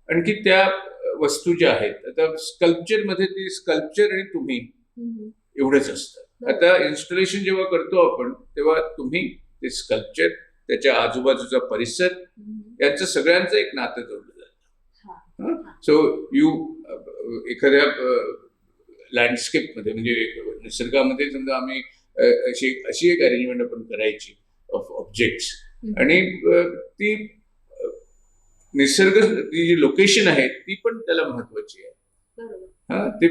आणखी त्या वस्तू ज्या आहेत, आता स्कल्पचरमध्ये ती स्कल्पचर आणि तुम्ही एवढंच असतं. आता इन्स्टॉलेशन जेव्हा करतो आपण तेव्हा तुम्ही ते स्कल्पचर, त्याच्या आजूबाजूचा परिसर, यांचं सगळ्यांचं एक नातं जोडलं जातं. सो एखाद्या लँडस्केपमध्ये म्हणजे निसर्गामध्ये समजा आम्ही अशी एक अरेंजमेंट आपण करायची ऑफ ऑब्जेक्ट्स, आणि ती निसर्ग जी लोकेशन आहे ती पण त्याला महत्वाची आहे. ते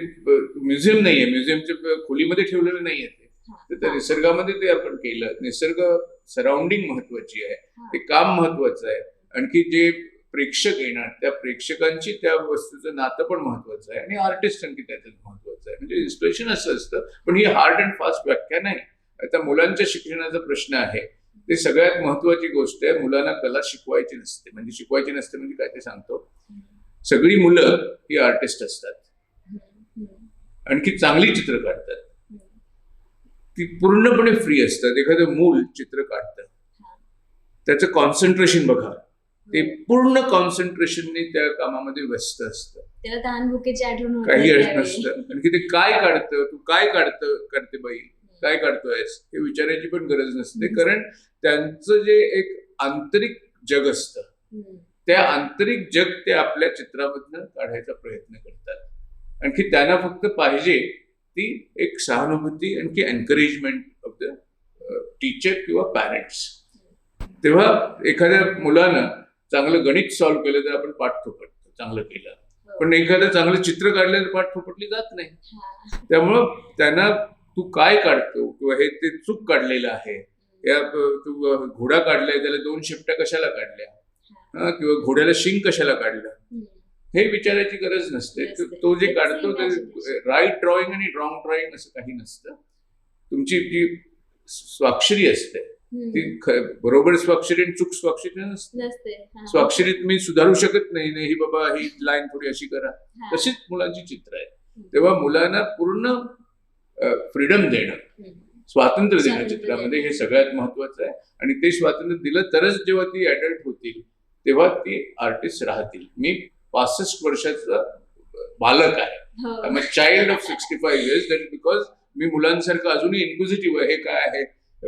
म्युझियम नाहीये, म्युझियमच्या खोलीमध्ये ठेवलेलं नाहीये ते, तर निसर्गामध्ये ते आपण केलं. निसर्ग सराउंडिंग महत्वाची आहे, ते काम महत्वाचं आहे. आणखी जे प्रेक्षक येणार त्या प्रेक्षकांची त्या वस्तूचं नातं पण महत्वाचं आहे, आणि आर्टिस्ट आणखी त्याच्यात महत्वाचं आहे. म्हणजे इन्स्पिरेशन असं असतं, पण ही हार्ड अँड फास्ट व्याख्या नाही. आता मुलांच्या शिक्षणाचा प्रश्न आहे, ते सगळ्यात महत्वाची गोष्ट आहे. मुलांना कला शिकवायची नसते. म्हणजे शिकवायची नसते म्हणजे काय ते सांगतो. सगळी मुलं ही आर्टिस्ट असतात, आणखी चांगली चित्र काढतात, ती पूर्णपणे फ्री असतात. एखादं मूल चित्र काढतं, त्याचं कॉन्सन्ट्रेशन बघा, ते पूर्ण कॉन्सन्ट्रेशनने त्या कामामध्ये व्यस्त असतं. त्याला तहानभुकेची आठवण काही नसतं. आणखी ते काय काढतं, तू काय करते बाई, काय काढतोयस हे विचारायची पण गरज नसते. कारण त्यांचं जे एक आंतरिक जग असतं, त्या आंतरिक जग ते आपल्या चित्रामधनं काढायचा प्रयत्न करतात. आणखी त्यांना फक्त पाहिजे ती एक सहानुभूती, आणखी एनकरेजमेंट ऑफ द टीचर किंवा पॅरेंट्स. तेव्हा एखाद्या मुलानं चांगलं गणित सॉल्व्ह केलं तर आपण पाठ थोपटतो, चांगलं केलं. पण एखादं चांगलं चित्र काढलं तर पाठ थोपटली जात नाही. त्यामुळं त्यांना तू काय काढतो किंवा हे ते चूक काढलेलं आहे, या तू घोडा काढलाय त्याला 2 शिपट्या कशाला काढल्या, किंवा घोड्याला शिंग कशाला काढलं, हे विचारायची गरज नसते. तो जे काढतो ते राईट ड्रॉइंग आणि रॉंग ड्रॉइंग असं काही नसतं. तुमची जी स्वाक्षरी असते ती बरोबर स्वाक्षरी आणि चूक स्वाक्षरी नसते. स्वाक्षरीत मी सुधारू शकत नाही, ही बाबा ही लाईन थोडी अशी करा, तशीच मुलांची चित्र आहेत. तेव्हा मुलांना पूर्ण फ्रीडम देणं, स्वातंत्र्य देणं चित्रामध्ये, हे सगळ्यात महत्वाचं आहे. आणि ते स्वातंत्र्य दिलं तरच जेव्हा ती ऍडल्ट होतील तेव्हा ती आर्टिस्ट राहतील. मी 65 वर्षाचा बालक आहे, I am a child of 65 years. That because मी मुलांसारखं अजूनही इन्क्विजिटिव्ह आहे. हे काय आहे,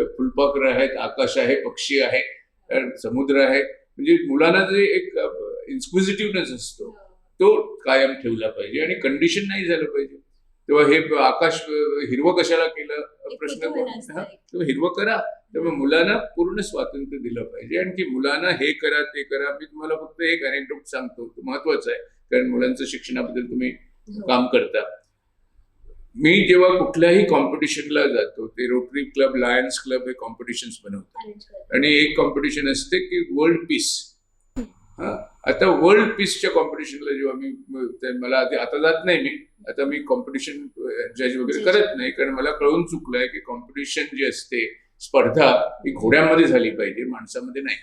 फुलपाखरं आहेत, आकाश आहे, पक्षी आहे, समुद्र आहे. म्हणजे मुलांना जे एक इन्क्विजिटिव्हनेस असतो तो कायम ठेवला पाहिजे, आणि कंडिशन नाही झालं पाहिजे. तेव्हा हे आकाश हिरवं कशाला केलं प्रश्न, तेव्हा हिरवं करा. तेव्हा मुलांना पूर्ण स्वातंत्र्य दिलं पाहिजे. आणखी मुलांना हे करा ते करा. मी तुम्हाला फक्त एक अनेक्डोट सांगतो, तो महत्वाचा आहे, कारण मुलांचं शिक्षणाबद्दल तुम्ही काम करता. मी जेव्हा कुठल्याही कॉम्पिटिशनला जातो, ते रोटरी क्लब, लायन्स क्लब हे कॉम्पिटिशन्स बनवतात, आणि एक कॉम्पिटिशन असते की वर्ल्ड पीस. आता वर्ल्ड पीसच्या कॉम्पिटिशनला जेव्हा मी मला आता जात नाही, आता मी कॉम्पिटिशन जज वगैरे करत नाही, कारण मला कळून चुकलंय की कॉम्पिटिशन जी असते, स्पर्धा ही घोड्यामध्ये झाली पाहिजे, माणसामध्ये नाही.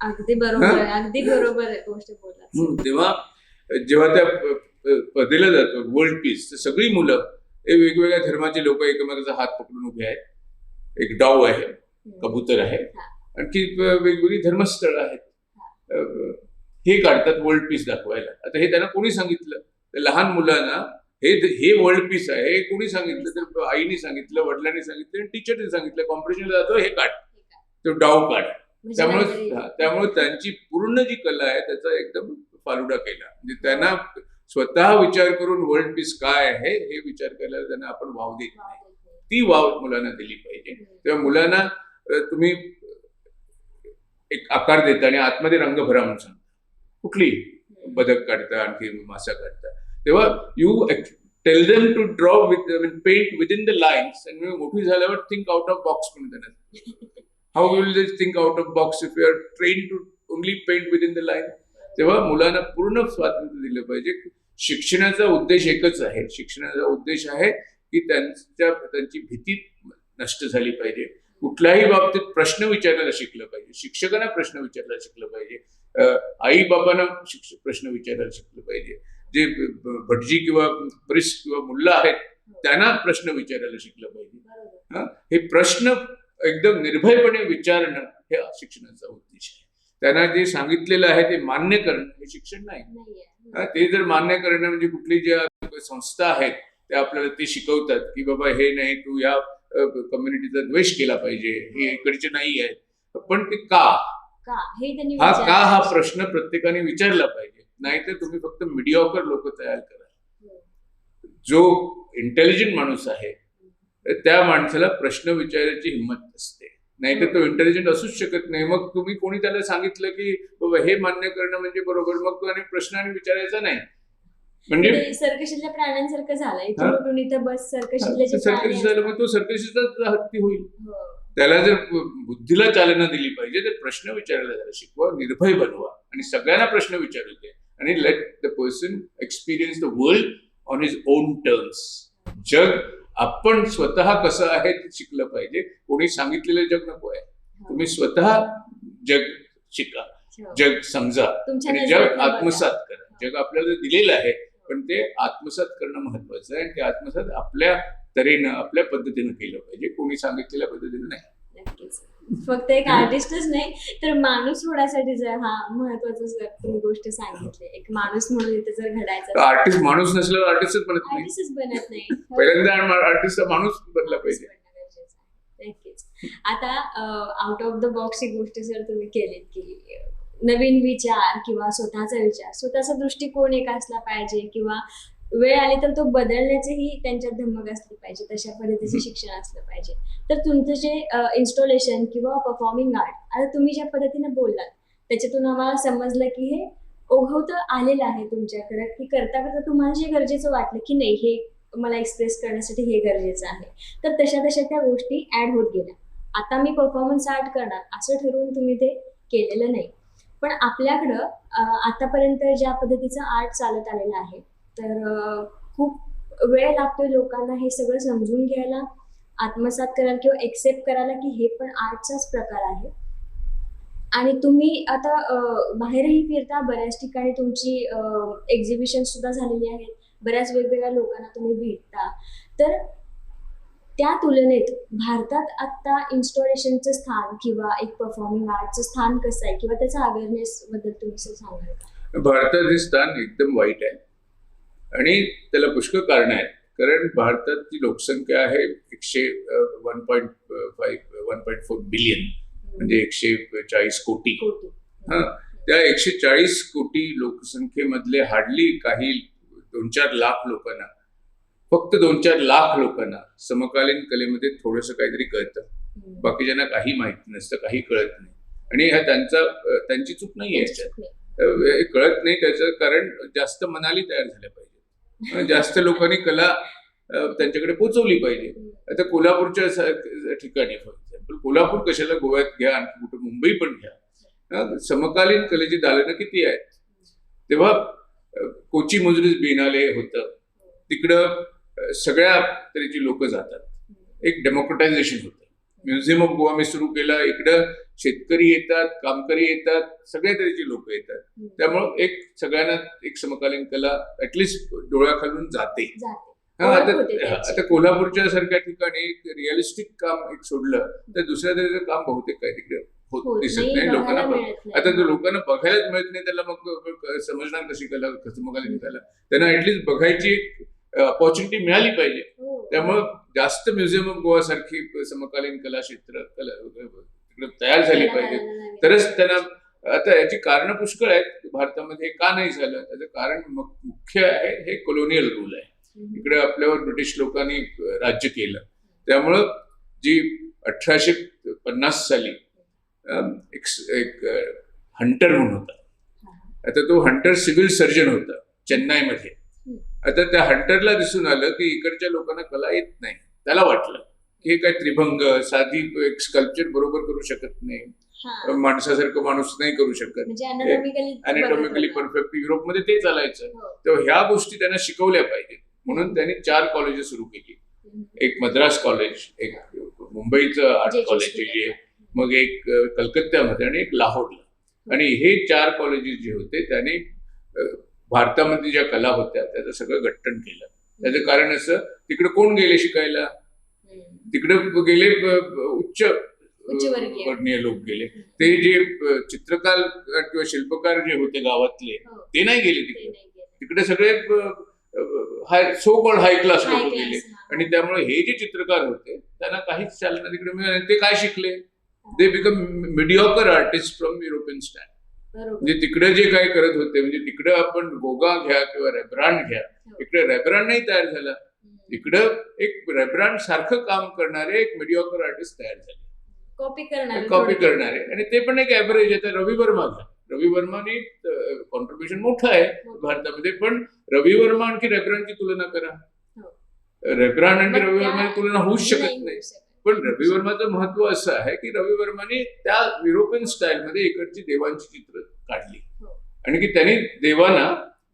अगदी बरोबर आहे, अगदी बरोबर आहे गोष्ट बोलला. तेव्हा जेव्हा त्या दिलं जातं वर्ल्ड पीस, तर सगळी मुलं हे वेगवेगळ्या धर्माचे लोक एकमेकांचा हात पकडून उभे आहेत. एक डाव आहे, कबूतर आहे, आणखी वेगवेगळी धर्मस्थळं आहेत, हे काढतात वर्ल्ड पीस दाखवायला. आता हे त्यांना कोणी सांगितलं? तर लहान मुलांना हे वर्ल्ड पीस आहे हे कोणी सांगितलं? तर आईने सांगितलं, वडिलांनी सांगितलं, आणि टीचरने सांगितलं. कॉम्पिटिशनला जातो, हे काढ, तो डाव काढ. त्यामुळे त्यांची पूर्ण जी कला आहे त्याचा एकदम फालुडा केला. म्हणजे त्यांना स्वतः विचार करून वर्ल्ड पीस काय आहे हे विचार करायला त्यांना आपण वाव देत नाही. ती वाव मुलांना दिली पाहिजे. तेव्हा मुलांना तुम्ही एक आकार देता आणि आतमध्ये रंग भरा म्हणून सांगता. कुठली बदक काढता, आणखी मासा काढता, तेव्हा you tell them to draw with paint within the lines, आणि मोठी झाल्यावर थिंक आउट ऑफ बॉक्स म्हणून त्यांना. How will they think out of box if you are train to only paint within the line. तेव्हा मुलांना पूर्ण स्वातंत्र्य दिलं पाहिजे. शिक्षणाचा उद्देश एकच आहे, शिक्षणाचा उद्देश आहे की त्यांची भीती नष्ट झाली पाहिजे. कुठल्याही बाबतीत प्रश्न विचारायला शिकलं पाहिजे, शिक्षकांना प्रश्न विचारायला शिकलं पाहिजे, आई बाबांना प्रश्न विचारायला शिकलं पाहिजे, जे भटजी किंवा प्रिस्ट किंवा मुल्ला आहेत त्यांना प्रश्न विचारायला शिकलं पाहिजे. हे प्रश्न एकदम निर्भयपणे विचारणं हे शिक्षणाचा उद्देश आहे. त्यांना जे सांगितलेलं आहे ते मान्य करणं हे शिक्षण नाही. ते जर मान्य करणं म्हणजे कुठली ज्या संस्था आहेत त्या आपल्याला ते शिकवतात की बाबा हे नाही, तू या कम्युनिटीचा द्वेष केला पाहिजे, हे इकडचे नाही आहेत, पण ते का हा प्रश्न प्रत्येकाने विचारला पाहिजे. नाहीतर तुम्ही फक्त मीडियाकर लोक तयार करा. जो इंटेलिजंट माणूस आहे त्या माणसाला प्रश्न विचारायची हिंमत असते, नाहीतर तो इंटेलिजंट असूच शकत नाही. मग तुम्ही कोणी त्याला सांगितलं की बाबा हे मान्य करणं म्हणजे बरोबर, मग तो आणि प्रश्नाने विचारायचा नाही. म्हणजे सर्कशीतल्या प्राण्यांसारखं झालं, इथून इथं बस सर्कशीतले झालं, मग तो सर्कशीचा हत्ती होईल. त्याला जर बुद्धीला चालना दिली पाहिजे तर प्रश्न विचारायला त्याला शिकवा, निर्भय बनवा आणि सगळ्यांना प्रश्न विचारू दे, आणि let the person experience the world on his on terms. जग आपण स्वतः कसं आहे ते शिकलं पाहिजे. कोणी सांगितलेलं जग नको आहे, तुम्ही स्वतः जग शिका, जग समजा आणि जग आत्मसात करा. जग आपल्याला दिलेलं आहे पण ते आत्मसात करणं महत्वाचं आहे, आणि ते आत्मसात आपल्या तऱ्हेनं आपल्या पद्धतीनं केलं पाहिजे, कोणी सांगितलेल्या पद्धतीनं नाही. नक्कीच. फक्त एक आर्टिस्टच नाही तर माणूस होण्यासाठी जर हा महत्वाचं तुम्ही गोष्ट सांगितली, एक माणूस म्हणून इथे जर घडायचं, आर्टिस्ट माणूस नसल्यावर आर्टिस्टच बनत नाही. पहिल्यांदा आर्टिस्ट माणूस बनला पाहिजे. नक्कीच. आता आउट ऑफ द बॉक्स ही गोष्ट जर तुम्ही केलीत की नवीन विचार किंवा स्वतःचा विचार, स्वतःचा दृष्टिकोन एक असला पाहिजे, किंवा वेळ आली तर तो बदलण्याचीही त्यांच्यात धमक असली पाहिजे, तशा पद्धतीचं शिक्षण असलं पाहिजे. तर तुमचं जे इन्स्टॉलेशन किंवा परफॉर्मिंग आर्ट, आता तुम्ही ज्या पद्धतीने बोललात त्याच्यातून आम्हाला समजलं की हे ओघवतं आलेलं आहे तुमच्याकडे, की करता करता तुम्हाला जे गरजेचं वाटलं की नाही हे मला एक्सप्रेस करण्यासाठी हे गरजेचं आहे, तर तशा तशा त्या गोष्टी ऍड होत गेल्या. आता मी परफॉर्मन्स आर्ट करणार असं ठरवून तुम्ही ते केलेलं नाही, पण आपल्याकडं आतापर्यंत ज्या पद्धतीचं आर्ट चालत आलेलं आहे तर खूप वेळ लागतोय लोकांना हे सगळं समजून घ्यायला, आत्मसात करायला किंवा एक्सेप्ट करायला की हे पण आर्टचाच प्रकार आहे. आणि तुम्ही आता बाहेरही फिरता, बऱ्याच ठिकाणी तुमची एक्झिबिशन सुद्धा झालेली आहेत, बऱ्याच वेगवेगळ्या लोकांना तुम्ही भेटता. तर त्या तुलनेत भारतात आता इन्स्टॉलेशनचं स्थान किंवा एक परफॉर्मिंग आर्टचं स्थान कसं आहे, किंवा त्याचा अवेअरनेस बद्दल तुम्ही सांगाल का? भारतात हे स्थान एकदम वाईट आहे आणि त्याला पुष्कळ कारण आहेत. कारण भारताची लोकसंख्या आहे 1.4 बिलियन, म्हणजे 140 कोटी. त्या 140 कोटी लोकसंख्येमधले हार्डली काही 2-4 लाख लोकांना, फक्त 2-4 लाख लोकांना समकालीन कलेमध्ये थोडंसं काहीतरी कळतं, बाकीच्यांना काही माहिती नसतं, काही कळत नाही. आणि हा त्यांची चूक नाही आहे, कळत नाही त्याचं कारण जास्त मनाली तयार झाल्या पाहिजे, जास्त लोकांनी कला त्यांच्याकडे पोहोचवली पाहिजे. आता कोल्हापूरच्या ठिकाणी फॉर एक्झाम्पल, कोल्हापूर कशाला, गोव्यात घ्या, आणखी कुठं मुंबई पण घ्या, समकालीन कलेची दालनं किती आहेत. तेव्हा कोची मजुरीस बिनाले होतं, तिकडं सगळ्या तऱ्हेची लोक जातात, एक डेमोक्रेटायझेशन होतं. म्युझियम ऑफ गोवा मी सुरू केला, इकडं शेतकरी येतात, कामकरी येतात, सगळ्या तऱ्हेची लोक येतात, त्यामुळं एक सगळ्यांना एक समकालीन कला ऍटलिस्ट डोळ्याखालून जाते. आता कोल्हापूरच्या सारख्या ठिकाणी रिअलिस्टिक काम एक सोडलं तर दुसऱ्या तऱ्हेचं काम बहुतेक काय तिकडे दिसत नाही लोकांना. आता जर लोकांना बघायलाच मिळत नाही त्याला मग समजणार कशी कला, समकालीन कला. त्यांना ऍटलिस्ट बघायची ऑपॉर्च्युनिटी मिळाली पाहिजे. त्यामुळं जास्त म्युझियम ऑफ गोवा सारखी समकालीन कला क्षेत्र तिकडे तयार झाली पाहिजे, तरच त्यांना. आता याची कारणं पुष्कळ आहेत भारतामध्ये का नाही झालं, त्याचं कारण मुख्य आहे हे कॉलोनियल रूल आहे. इकडे आपल्यावर ब्रिटिश लोकांनी राज्य केलं, त्यामुळं जी 1850 साली एक हंटर म्हणून होता, आता तो हंटर सिव्हिल सर्जन होता चेन्नईमध्ये. आता त्या हंटरला दिसून आलं की इकडच्या लोकांना कला येत नाही. त्याला वाटलं की हे काय त्रिभंग साधी एक स्कल्पचर बरोबर करू शकत नाही, हा. माणसासारखं माणूस नाही करू शकत, म्हणजे अॅनाटॉमिकली परफेक्ट. युरोपमध्ये ते चालायचं. हो. तर ह्या गोष्टी त्यांना शिकवल्या पाहिजेत म्हणून त्यांनी 4 कॉलेजेस सुरू केली. एक मद्रास कॉलेज, एक मुंबईचं आर्ट कॉलेज जे, मग एक कलकत्त्यामध्ये आणि एक लाहोरला. आणि हे 4 कॉलेजेस जे होते त्याने भारतामध्ये ज्या कला होत्या त्याचं सगळं गठ्ठण केलं. त्याचं कारण असं, तिकडे कोण गेले शिकायला? तिकडे गेले उच्च वर्णीय लोक गेले. ते जे चित्रकार किंवा शिल्पकार जे होते गावातले ते नाही गेले तिकडे. तिकडे सगळे सो कॉल्ड हाय क्लास लोक गेले. आणि त्यामुळे हे जे चित्रकार होते त्यांना काहीच चालना तिकडे मिळालं. ते काय शिकले? They become mediocre artist from European stand. म्हणजे तिकडे जे काय करत होते, म्हणजे तिकडे आपण गोगा घ्या किंवा रेब्रांड घ्या, तिकडे रेब्रांड नाही तयार झाला. इकडं एक रेब्रांड सारखं काम करणारे एक मिडिओकर आर्टिस्ट तयार झाले, कॉपी करणारे. आणि ते पण एक ऍव्हरेज आहे. तर रवी वर्मा घ्या, रवी वर्माने कॉन्ट्रीब्युशन मोठं आहे भारतामध्ये, पण रवी वर्मा आणखी रेब्रांडची तुलना करा. रेब्रांड आणि रवी वर्माची तुलना होऊच शकत नाही. पण रवी वर्माचं महत्व असं आहे की रवी वर्माने त्या युरोपियन स्टाईलमध्ये इकडची देवांची चित्र काढली. आणि की त्यांनी देवांना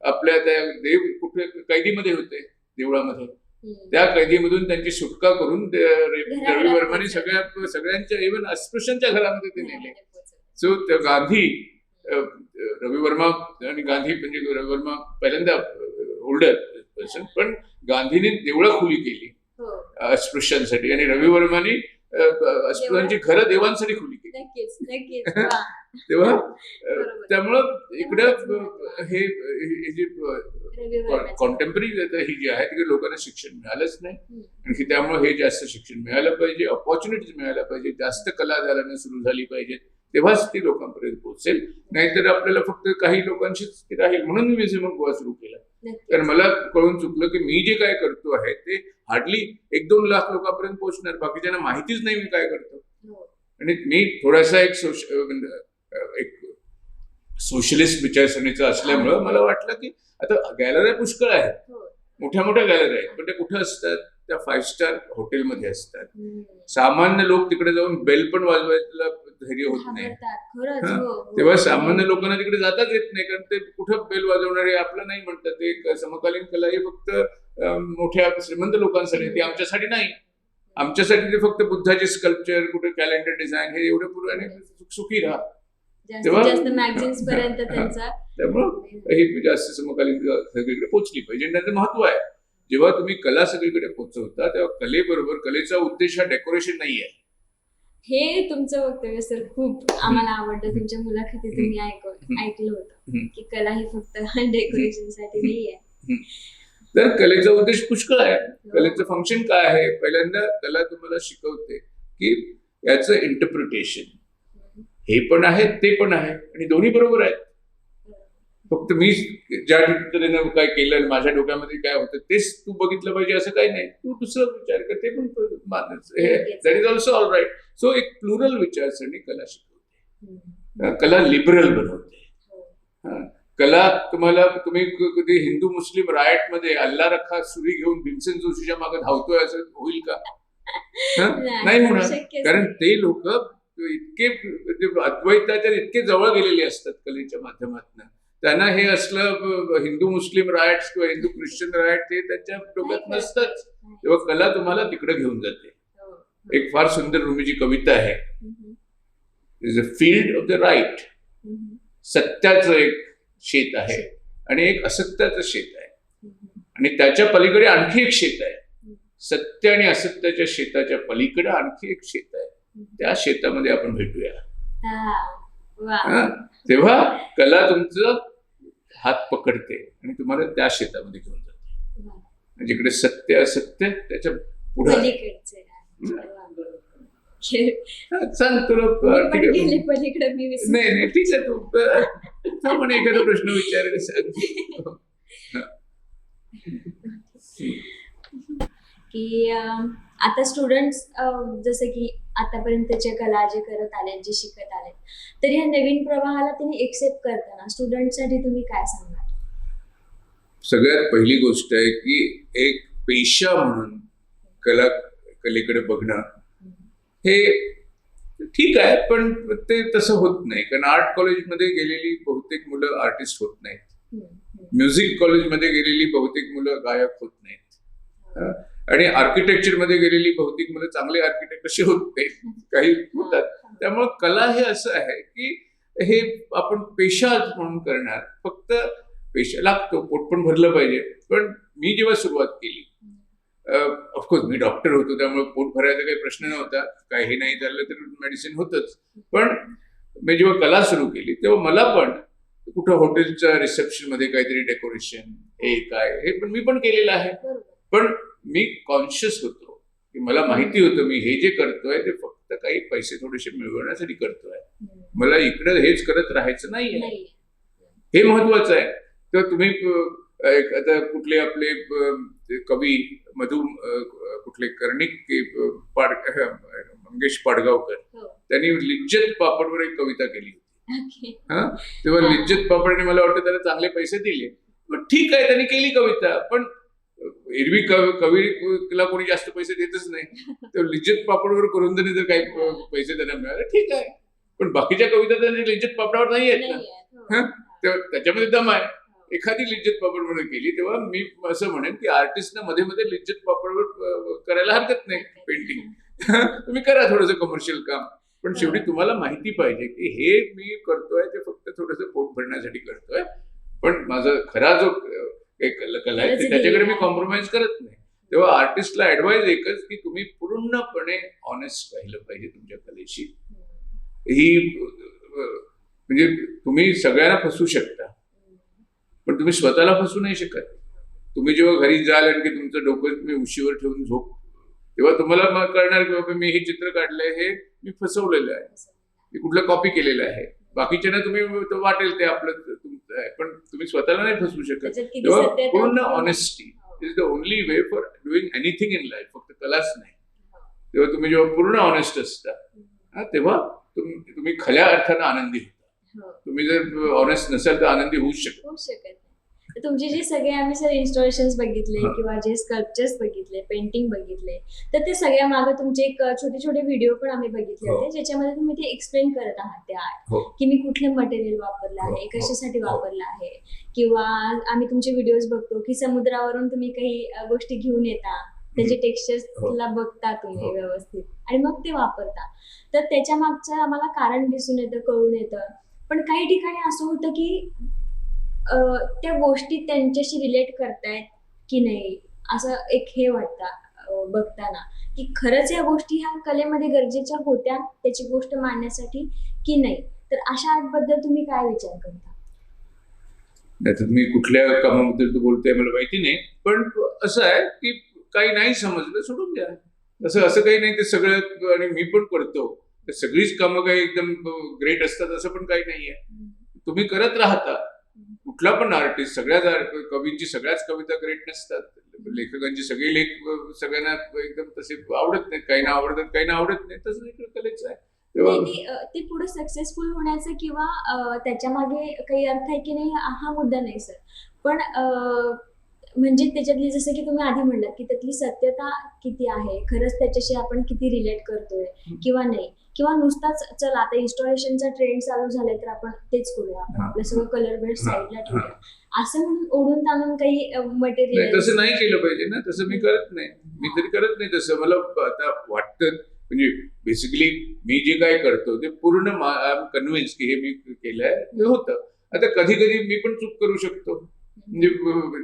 आपल्या त्या देव कुठे कैदीमध्ये होते देवळामध्ये, त्या कैदीमधून त्यांची सुटका करून रवी वर्माने सगळ्यांच्या इव्हन अस्पृश्यांच्या घरामध्ये ते नेले. सो गांधी, रवी वर्मा आणि गांधी, म्हणजे रवी वर्मा पहिल्यांदा ओल्डर पर्सन, पण गांधीने देवळं खुली केली अस्पृश्यांसाठी आणि रवी वर्माने अस्पृश्यांची घरं देवांसाठी खुली केली. तेव्हा त्यामुळं इकडं हे जे कॉन्टेम्पररी ही जी आहे तिकडे लोकांना शिक्षण मिळालंच नाही. आणखी त्यामुळे हे जास्त शिक्षण मिळालं पाहिजे, ऑपॉर्च्युनिटीज मिळायला पाहिजे, जास्त कलादारांना सुरू झाली पाहिजे, तेव्हाच ती लोकांपर्यंत पोहोचेल. नाहीतर आपल्याला फक्त काही लोकांशीच राहील. म्हणून मी म्युझियम ऑफ गोवा सुरू केला. कारण मला कळून चुकलं की मी जे काय करतो आहे ते हार्डली 1-2 लाख लोकांपर्यंत पोहोचणार, बाकीच्यांना माहितीच नाही मी काय करतो. आणि मी थोडासा एक सोशलिस्ट विचारसरणीचा असल्यामुळं मला वाटलं की आता गॅलऱ्या पुष्कळ आहेत, मोठ्या मोठ्या गॅलऱ्या आहेत, पण त्या कुठे असतात? त्या 5 स्टार हॉटेलमध्ये असतात. सामान्य लोक तिकडे जाऊन बेल पण वाजवायला धैर्य होत नाही. तेव्हा सामान्य लोकांना तिकडे जाताच येत नाही, कारण ते कुठं बेल वाजवणार हे आपलं नाही म्हणतात. ते समकालीन कला ही फक्त मोठ्या श्रीमंत लोकांसाठी, ती आमच्यासाठी नाही. आमच्यासाठी ते फक्त बुद्धाचे स्कल्पचर, कुठे कॅलेंडर डिझाईन, हे एवढे पुरवणे सुखी राहा. त्यामुळं ही जास्त समकालीन सगळीकडे पोहोचली पाहिजे. त्याचं महत्व आहे. जेव्हा तुम्ही कला सगळीकडे पोहोचवता तेव्हा कलेबरोबर, कलेचा उद्देश हा डेकोरेशन नाही आहे. हे तुमचं वक्तव्य सर खूप आम्हाला आवडतं. तुमच्या मुलाखतीत तुम्ही ऐकलं होतं की कला ही फक्त डेकोरेशन साठी नाही आहे. तर कलेचा उद्देश पुष्कळ आहे. कलेचं फंक्शन काय आहे? पहिल्यांदा कला तुम्हाला शिकवते की याचं इंटरप्रिटेशन हे पण आहे, ते पण आहे, आणि दोन्ही बरोबर आहेत. फक्त मी ज्या पद्धतीनं काय केलं, माझ्या डोक्यामध्ये काय होतं तेच तू बघितलं पाहिजे असं काही नाही. तू दुसरं विचार कर, ते पण that is also all right. So एक प्लुरल विचारसरणी कला शिकवते, कला लिबरल बनवते. कला तुम्ही कधी हिंदू मुस्लिम रायट मध्ये अल्ला रखा सुरी घेऊन भीमसेन जोशीच्या मागे धावतोय असं होईल का? नाही होणार. कारण ते लोक इतके अद्वैताच्या इतके जवळ गेलेले असतात कलेच्या माध्यमातून. त्यांना हे असलं हिंदू मुस्लिम रायट्स किंवा हिंदू ख्रिश्चन रायट हे त्यांच्या डोक्यात नसतंच. तेव्हा कला तुम्हाला तिकडे घेऊन जाते. एक फार सुंदर रुमीची कविता आहे, is a field of the right. सत्याचं एक शेत आहे आणि एक असत्याचं शेत आहे, आणि त्याच्या पलीकडे आणखी एक शेत आहे. सत्य आणि असत्याच्या शेताच्या पलीकडे आणखी एक शेत आहे. त्या शेतामध्ये आपण भेटूया. तेव्हा कला तुमचं हात पकडते आणि तुम्हाला त्या शेतामध्ये घेऊन जाते, जिकडे सत्य असत्य त्याच्या पुढे. सांग तुला नाही ठीक आहे, तू म्हणे एखादा प्रश्न विचारायला सांग की आता स्टुडंट्स जसं की आतापर्यंतचे कला जे करत आले, जे शिकत आले, तर ह्या नवीन प्रवाहाला तुम्ही एक्सेप्ट करताना स्टुडंटसाठी तुम्ही काय सांगाल? सगळ्यात पहिली गोष्ट आहे की एक पेशा म्हणून कलेकडे बघणं हे ठीक आहे, पण ते तसं होत नाही. कारण आर्ट कॉलेजमध्ये गेलेली बहुतेक मुलं आर्टिस्ट होत नाहीत. म्युझिक कॉलेजमध्ये गेलेली बहुतेक मुलं गायक होत नाहीत. आणि आर्किटेक्चरमध्ये गेलेली बहुतेक मुलं चांगले आर्किटेक्ट असे होत नाहीत, काही होतात. त्यामुळे कला हे असं आहे की हे आपण पेशा म्हणून करणार. फक्त पेशा लागतो, पोट पण भरलं पाहिजे. पण मी जेव्हा सुरुवात केली, ऑफकोर्स मी डॉक्टर होतो, त्यामुळे पोट भरायचा काही प्रश्न नव्हता. काही हे नाही झालं तर मेडिसिन होतच. पण मी जेव्हा कला सुरू केली तेव्हा मला पण कुठं हॉटेलच्या रिसेप्शन मध्ये काहीतरी डेकोरेशन हे काय हे पण मी पण केलेलं आहे. पण मी कॉन्शियस होतो की मला माहिती होतं मी हे जे करतोय ते फक्त काही पैसे थोडेसे मिळवण्यासाठी करतोय. मला इकडं हेच करत राहायचं नाहीये. हे महत्वाचं आहे. तर तुम्ही आता कुठले आपले कवी कुठले कर्णिक मंगेश पाडगावकर, त्यांनी लिज्जत पापडवर एक कविता केली होती. तेव्हा लिज्जत पापडने मला वाटतं त्याला चांगले पैसे दिले. पण ठीक आहे, त्यांनी केली कविता. पण एरवी कवीला कोणी जास्त पैसे देतच नाही. तेव्हा लिज्जत पापडवर करून जरी जर काही पैसे त्यांना मिळाले ठीक आहे. पण बाकीच्या कविता त्यांनी लिज्जत पापडावर नाही आहेत ना. त्याच्यामध्ये दम आहे. एखादी लिज्जत पापड म्हणून केली तेव्हा मी असं म्हणेन की आर्टिस्टना मध्ये मध्ये लिज्जत पापडवर करायला हरकत नाही पेंटिंग. तुम्ही करा थोडंसं कमर्शियल काम. पण शेवटी तुम्हाला माहिती पाहिजे की हे मी करतोय ते फक्त थोडंसं पोट भरण्यासाठी करतोय. पण माझा खरा जो कला आहे त्याच्याकडे मी कॉम्प्रोमाइज करत नाही. तेव्हा आर्टिस्टला ऍडवाइस एकच की तुम्ही पूर्णपणे ऑनेस्ट राहिलं पाहिजे तुमच्या कलेशी. ही म्हणजे तुम्ही सगळ्यांना फसवू शकता पण तुम्ही स्वतःला फसवू नाही शकत. तुम्ही जेव्हा घरी जाल आणि की तुमचं डोकं तुम्ही उशीवर ठेवून झोप, तेव्हा तुम्हाला कळणार की बाबा मी हे चित्र काढलंय हे मी फसवलेलं आहे, मी कुठलं कॉपी केलेलं आहे. बाकीच्यांना तुम्ही वाटेल ते आपलं तुमचं आहे, पण तुम्ही स्वतःला नाही फसवू शकत. तेव्हा पूर्ण honesty is the only way for doing anything in life. फक्त कलाच नाही. तेव्हा तुम्ही जेव्हा पूर्ण ऑनेस्ट असता तेव्हा तुम्ही खऱ्या अर्थानं आनंदी होता. तुम्ही जर ऑनेस्ट नसाल तर आनंदी होऊच शकत नाही. तुमचे जे सगळे आम्ही सर इन्स्टॉलेशन्स बघितले किंवा जे स्कल्पचर्स बघितले, पेंटिंग बघितले, तर ते सगळ्या मागे तुमचे एक छोटे छोटे व्हिडिओ पण आम्ही बघितले होते ज्याच्यामध्ये तुम्ही ते एक्सप्लेन करत आहात ते आर्ट की मी कुठलं मटेरियल वापरलं आहे, कशासाठी वापरलं आहे. किंवा आम्ही तुमचे व्हिडिओज बघतो की समुद्रावरून तुम्ही काही गोष्टी घेऊन येता, त्याचे टेक्स्चर्सला बघता तुम्ही व्यवस्थित आणि मग ते वापरता. तर त्याच्या मागचं आम्हाला कारण दिसून येतं, कळून येतं. पण काही ठिकाणी असं होतं की त्या गोष्टी त्यांच्याशी रिलेट करतायत की नाही असं एक हे वाटतं बघताना की खरंच या गोष्टी ह्या कलेमध्ये गरजेच्या होत्या त्याची गोष्ट मांडण्यासाठी की नाही. तर अशा आर्टबद्दल तुम्ही काय विचार करता? नाही, मी कुठल्या कामाबद्दल तू बोलते मला माहिती नाही. पण असं आहे की काही नाही समजलं सोडून द्या. असं काही नाही. ते सगळं आणि मी पण करतो. सगळीच कामं काही एकदम ग्रेट असतात असं पण काही नाहीये. तुम्ही करत राहता. कुठला पण आर्टिस्ट, सगळ्याच कवींची सगळ्याच कविता ग्रेट नसतात. लेखकांचे सगळे लेख सगळ्यांना एकदम तसे आवडत नाहीत. काहींना आवडतात, काहींना आवडत नाही. तसं इकडे कलेच आहे. ते पुढे सक्सेसफुल होण्याचं किंवा त्याच्या मागे काही अर्थ आहे की नाही हा मुद्दा नाही सर. पण म्हणजे त्याच्यातली जसं की तुम्ही आधी म्हणलात की त्यातली सत्यता किती आहे, खरंच त्याच्याशी आपण किती रिलेट करतोय किंवा नाही, किंवा नुसताच चला आता इन्स्टॉलेशनचा ट्रेंड चालू झालाय तर आपण तेच करूया, आपण आपलं सगळं कलर बेस्ड साईडला ठेवूया असं म्हणून ओढून ताणून काही मटेरियल. तसं नाही केलं पाहिजे ना. तसं मी करत नाही. मी तरी करत नाही तसं. मला आता वाटतं म्हणजे बेसिकली मी जे काय करतो ते पूर्ण आय एम कन्व्हिन्स की हे मी केलंय हे होतं. आता कधी कधी मी पण चूक करू शकतो. म्हणजे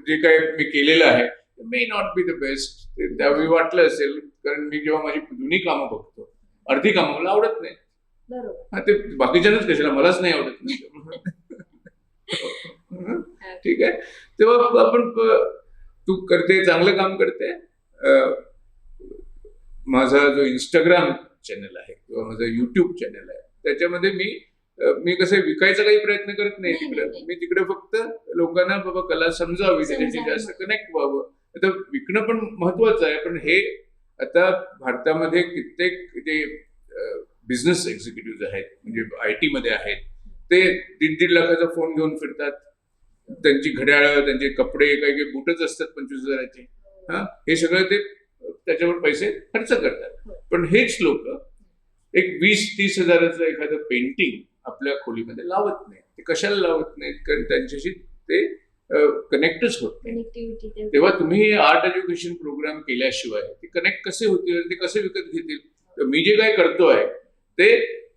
जे काय मी केलेलं आहे may not be the best. त्यावेळी वाटलं असेल. कारण मी जेव्हा माझी जुनी कामं बघतो अर्धी कामं मला आवडत नाही. बरोबर. ते बाकीच्यांनाच कशाला, मलाच नाही आवडत नाही. ठीक आहे. तेव्हा आपण तू करते, चांगलं काम करते. माझा जो इंस्टाग्राम चॅनल आहे किंवा माझा युट्यूब चॅनल आहे त्याच्यामध्ये मी कसं विकायचा काही प्रयत्न करत नाही. तिकडे मी तिकडे फक्त लोकांना बाबा कला समजावी, त्याच्याशी जास्त कनेक्ट व्हावं. आता विकणं पण महत्वाचं आहे. पण हे आता भारतामध्ये कित्येक जे बिझनेस एक्झिक्युटिव्ह आहेत म्हणजे IT मध्ये आहेत ते 1.5 लाखाचा फोन घेऊन फिरतात. त्यांची घड्याळं, त्यांचे कपडे, काही काही बुटच असतात 25,000चे. हे सगळं ते त्याच्यावर पैसे खर्च करतात. पण हेच लोक एक 20-30 हजाराचं एखादं पेंटिंग आपल्या खोलीमध्ये लावत नाही. ते कशाला लावत नाहीत? कारण त्यांच्याशी ते कनेक्टच होत नाही. कनेक्टिव्हिटी तेव्हा तुम्ही आर्ट एज्युकेशन प्रोग्राम केल्याशिवाय ते कनेक्ट कसे होतील, ते कसे विकत घेतील? तर मी जे काय करतोय ते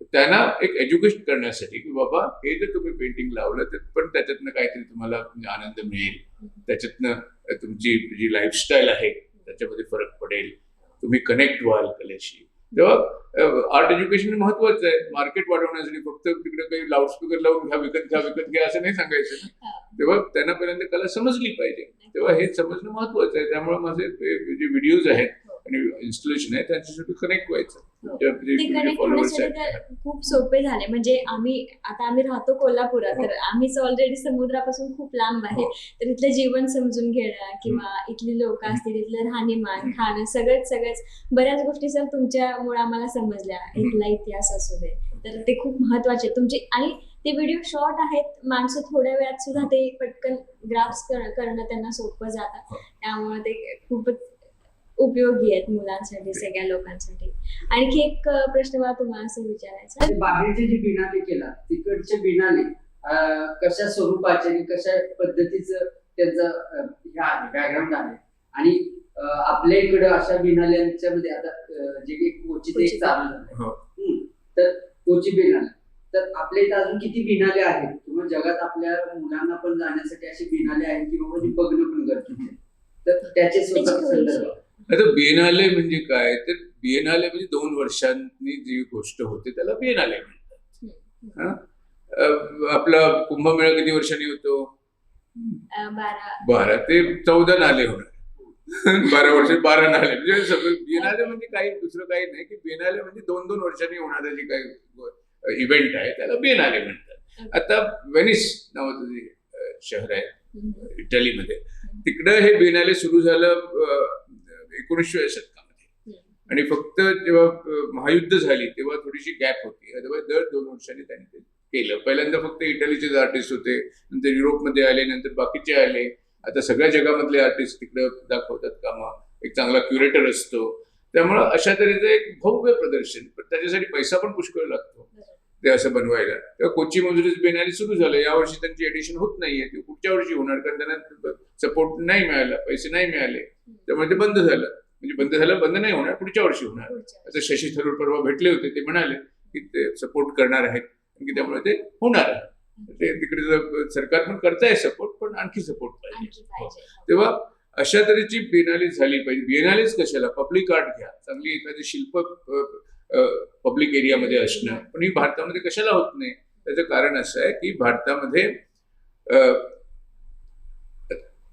त्यांना एक एज्युकेशन करण्यासाठी की बाबा हे जर तुम्ही पेंटिंग लावलं तर पण त्याच्यातनं काहीतरी तुम्हाला आनंद मिळेल, त्याच्यातनं तुमची जी लाईफस्टाईल आहे त्याच्यामध्ये फरक पडेल, तुम्ही कनेक्ट व्हाल कलेशी. तेव्हा आर्ट एज्युकेशन महत्वाचं आहे मार्केट वाढवण्यासाठी. फक्त तिकडे काही लाऊडस्पीकर लावून विकत घ्या असं नाही सांगायचं ना. तेव्हा त्यांना पहिल्यांदा कला समजली पाहिजे. तेव्हा हे समजणं महत्वाचं आहे. त्यामुळे माझे जे व्हिडिओज आहेत आणि इन्स्टॉलेशन आहे त्यांच्यासाठी कनेक्ट व्हायचं. ते कनेक्ट होण्यासाठी तर खूप सोपे झाले. म्हणजे आम्ही राहतो कोल्हापुरात, तर आम्हीच ऑलरेडी समुद्रापासून खूप लांब आहे. तर इथलं जीवन समजून घेणं किंवा इथली लोक असतील, इथलं राहणीमान, खाणं, सगळंच बऱ्याच गोष्टी सर तुमच्यामुळे आम्हाला समजल्या. इथला इतिहास असू दे, तर ते खूप महत्वाचे तुमचे. आणि ते व्हिडिओ शॉर्ट आहेत, माणसं थोड्या वेळात सुद्धा ते पटकन ग्राफ्स करणं त्यांना सोपं जातं. त्यामुळे ते खूपच उपयोगी आहेत मुलांसाठी, सगळ्या लोकांसाठी. आणखी एक प्रश्न मला तुम्हाला असं विचारायचा, बाहेरचे जे बिनाले केला तिकडचे बिनाले कशा स्वरूपाचे आणि कशा पद्धतीचं त्यांचं हे आहे, बॅकग्राऊंड आहे. आणि आपल्या इकडे अशा बिनाल्यांच्या मध्ये आता जे काही कोची एक चालू झालंय, तर कोची बिनाले, तर आपल्या इथं अजून किती बिनाले आहेत किंवा जगात आपल्या मुलांना पण जाण्यासाठी अशी बिनाले आहेत की बाबा ती बघणं पण गरजेचं आहे. तर त्याचे संदर्भ. आता बिएनाले म्हणजे काय? तर बिएनाले म्हणजे 2 वर्षांनी जी गोष्ट होते त्याला बिएनाले म्हणतात. आपला कुंभमेळा किती वर्षांनी होतो? 12 ते 14 नाले होणार. 12 वर्ष 12 नाले. म्हणजे बिएनाले म्हणजे काही दुसरं काही नाही की बिएनाले म्हणजे 2-2 वर्षांनी होणारं जे काही इव्हेंट आहे त्याला बिएनाले म्हणतात. आता व्हेनिस नावाचं जे शहर आहे इटलीमध्ये, तिकडं हे बिएनाले सुरू झालं 19व्या शतकामध्ये. आणि फक्त जेव्हा महायुद्ध झाली तेव्हा थोडीशी गॅप होती. अथवा दर 2 वर्षांनी त्यांनी ते केलं. पहिल्यांदा फक्त इटलीचेच आर्टिस्ट होते, नंतर युरोपमध्ये आले, नंतर बाकीचे आले. आता सगळ्या जगामधले आर्टिस्ट तिकडे दाखवतात कामं. एक चांगला क्युरेटर असतो. त्यामुळं अशा तऱ्हेचं एक भव्य प्रदर्शन, पण त्याच्यासाठी पैसा पण पुष्कळ लागतो ते असं बनवायला. तेव्हा कोची मजुरी बिएनाले सुरू झालं. यावर्षी त्यांची एडिशन होत नाहीये, ते पुढच्या वर्षी होणार, कारण त्यांना सपोर्ट नाही मिळाला, पैसे नाही मिळाले, त्यामुळे ते बंद झालं. म्हणजे बंद नाही होणार, पुढच्या वर्षी होणार. आता शशी थरूर परवा भेटले होते, ते म्हणाले की ते सपोर्ट करणार आहेत की त्यामुळे ते होणार आहे. ते तिकडे सरकार पण करताय सपोर्ट, पण आणखी सपोर्ट पाहिजे. तेव्हा अशा तऱ्हेची बिएनाले झाली पाहिजे. बिएनालेच कशाला, पब्लिक आर्ट घ्या, चांगली एखादी शिल्प पब्लिक एरियामध्ये असणं. पण ही भारतामध्ये कशाला होत नाही? त्याचं कारण असं आहे की भारतामध्ये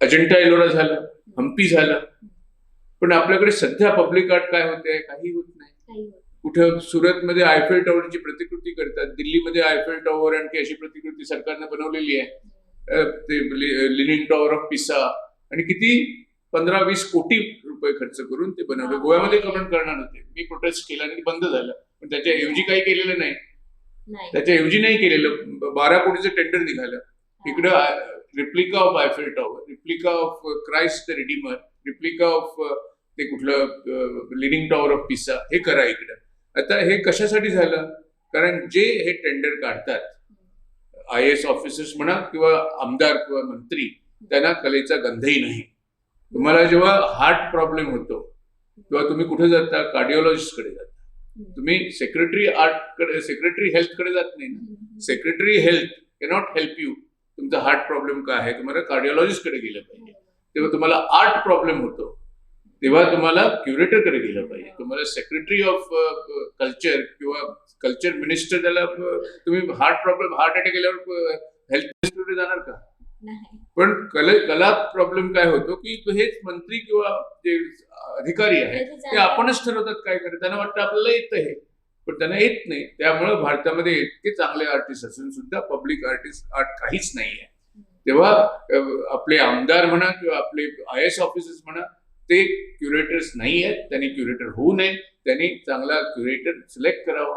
अजंठा एलोरा झालं, हम्पी झालं, पण आपल्याकडे सध्या पब्लिक आर्ट काय होते? काही होत नाही. कुठं सुरतमध्ये आयफेल टॉवरची प्रतिकृती करतात, दिल्लीमध्ये आयफेल टॉवर आणखी अशी प्रतिकृती सरकारने बनवलेली आहे, ते लिनिंग टॉवर ऑफ पिसा, आणि किती 15-20 कोटी रुपये खर्च करून ते बनवलं. गोव्यामध्ये करणार होते, मी प्रोटेस्ट केला आणि बंद झालं. पण त्याच्याऐवजी काही केलेलं नाही. त्याच्याऐवजी नाही केलेलं, 12 कोटीचं टेंडर निघालं. इकडं replica of Eiffel tower, replica of Christ the Redeemer, replica of ते कुठलं लिनिंग टॉवर ऑफ पिसा, हे करा इकडं. आता हे कशासाठी झालं? कारण जे हे टेंडर काढतात, IAS ऑफिसर्स म्हणा किंवा आमदार किंवा मंत्री, त्यांना कलेचा गंधही नाही. तुम्हाला जेव्हा हार्ट प्रॉब्लेम होतो तेव्हा तुम्ही कुठे जाता? कार्डिओलॉजिस्टकडे जाता. तुम्ही सेक्रेटरी हेल्थकडे जात नाही ना. Secretary health cannot help you. तुमचा हार्ट प्रॉब्लेम काय आहे, तुम्हाला कार्डिओलॉजिस्टकडे गेलं पाहिजे. तेव्हा तुम्हाला आर्ट प्रॉब्लेम होतो तेव्हा तुम्हाला क्युरेटरकडे गेलं पाहिजे. तुम्हाला सेक्रेटरी ऑफ कल्चर किंवा कल्चर मिनिस्टर, त्याला तुम्ही हार्ट अटॅक केल्यावर हेल्थ मिनिस्टरकडे जाणार का? पण कला प्रॉब्लेम काय होतो की हेच मंत्री किंवा जे अधिकारी आहेत ते आपणच ठरवतात काय करायचं. त्यांना वाटतं आपल्याला येतं हे, पण त्यांना येत नाही. त्यामुळे भारतामध्ये इतके चांगले आर्टिस्ट असून सुद्धा पब्लिक आर्ट काहीच नाहीये. तेव्हा आपले आमदार म्हणा किंवा आपले IAS ऑफिसर्स म्हणा, ते क्युरेटर्स नाही आहेत, त्यांनी क्युरेटर होऊ नये, त्यांनी चांगला क्युरेटर सिलेक्ट करावा.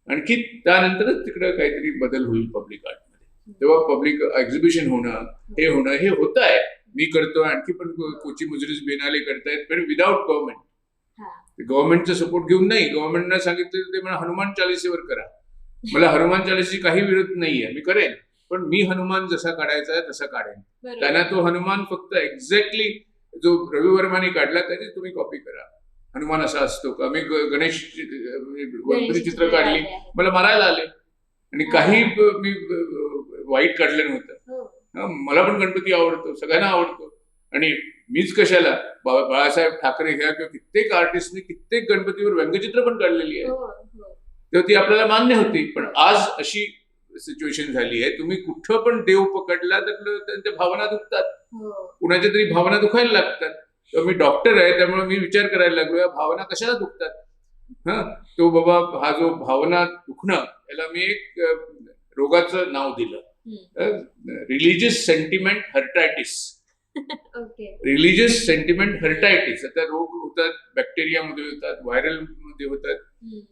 आणखी त्यानंतरच तिकडे काहीतरी बदल होईल पब्लिक आर्टमध्ये. तेव्हा पब्लिक एक्झिबिशन होणं हे होत आहे. मी करतो, आणखी पण कोची मुजरीज बिनाले करतायत, पण विदाउट गव्हर्नमेंट. गव्हर्नमेंटचा सपोर्ट घेऊन नाही. गव्हर्नमेंटनं सांगितलं ते मला हनुमान चालीसेवर करा. मला हनुमान चालीसेची काही विरोध नाहीये, मी करेन, पण मी हनुमान जसा काढायचा आहे तसा काढेन. त्यांना तो हनुमान फक्त एक्झॅक्टली जो रवी वर्माने काढला त्याची तुम्ही कॉपी करा. हनुमान असा असतो का? मी गणेश गणपती चित्र काढली, मला मारायला आले, आणि काही मी वाईट काढलं नव्हतं. मला पण गणपती आवडतो, सगळ्यांना आवडतो, आणि मीच कशाला, बाळासाहेब ठाकरे घ्या किंवा कित्येक आर्टिस्टने कित्येक गणपतीवर व्यंगचित्र पण काढलेली आहे, तेव्हा ती आपल्याला मान्य होती. पण आज अशी सिच्युएशन झाली आहे, तुम्ही कुठं पण देव पकडला तर त्यांच्या भावना दुखतात, कुणाच्या तरी भावना दुखायला लागतात. तेव्हा मी डॉक्टर आहे, त्यामुळे मी विचार करायला लागलो या भावना कशाला दुखतात. तो बाबा हा जो भावना दुखणं, याला मी एक रोगाचं नाव दिलं, religious sentiment hurtitis. Religious sentiment hurtitis. आता रोग होतात, बॅक्टेरियामध्ये होतात, व्हायरल मध्ये होतात.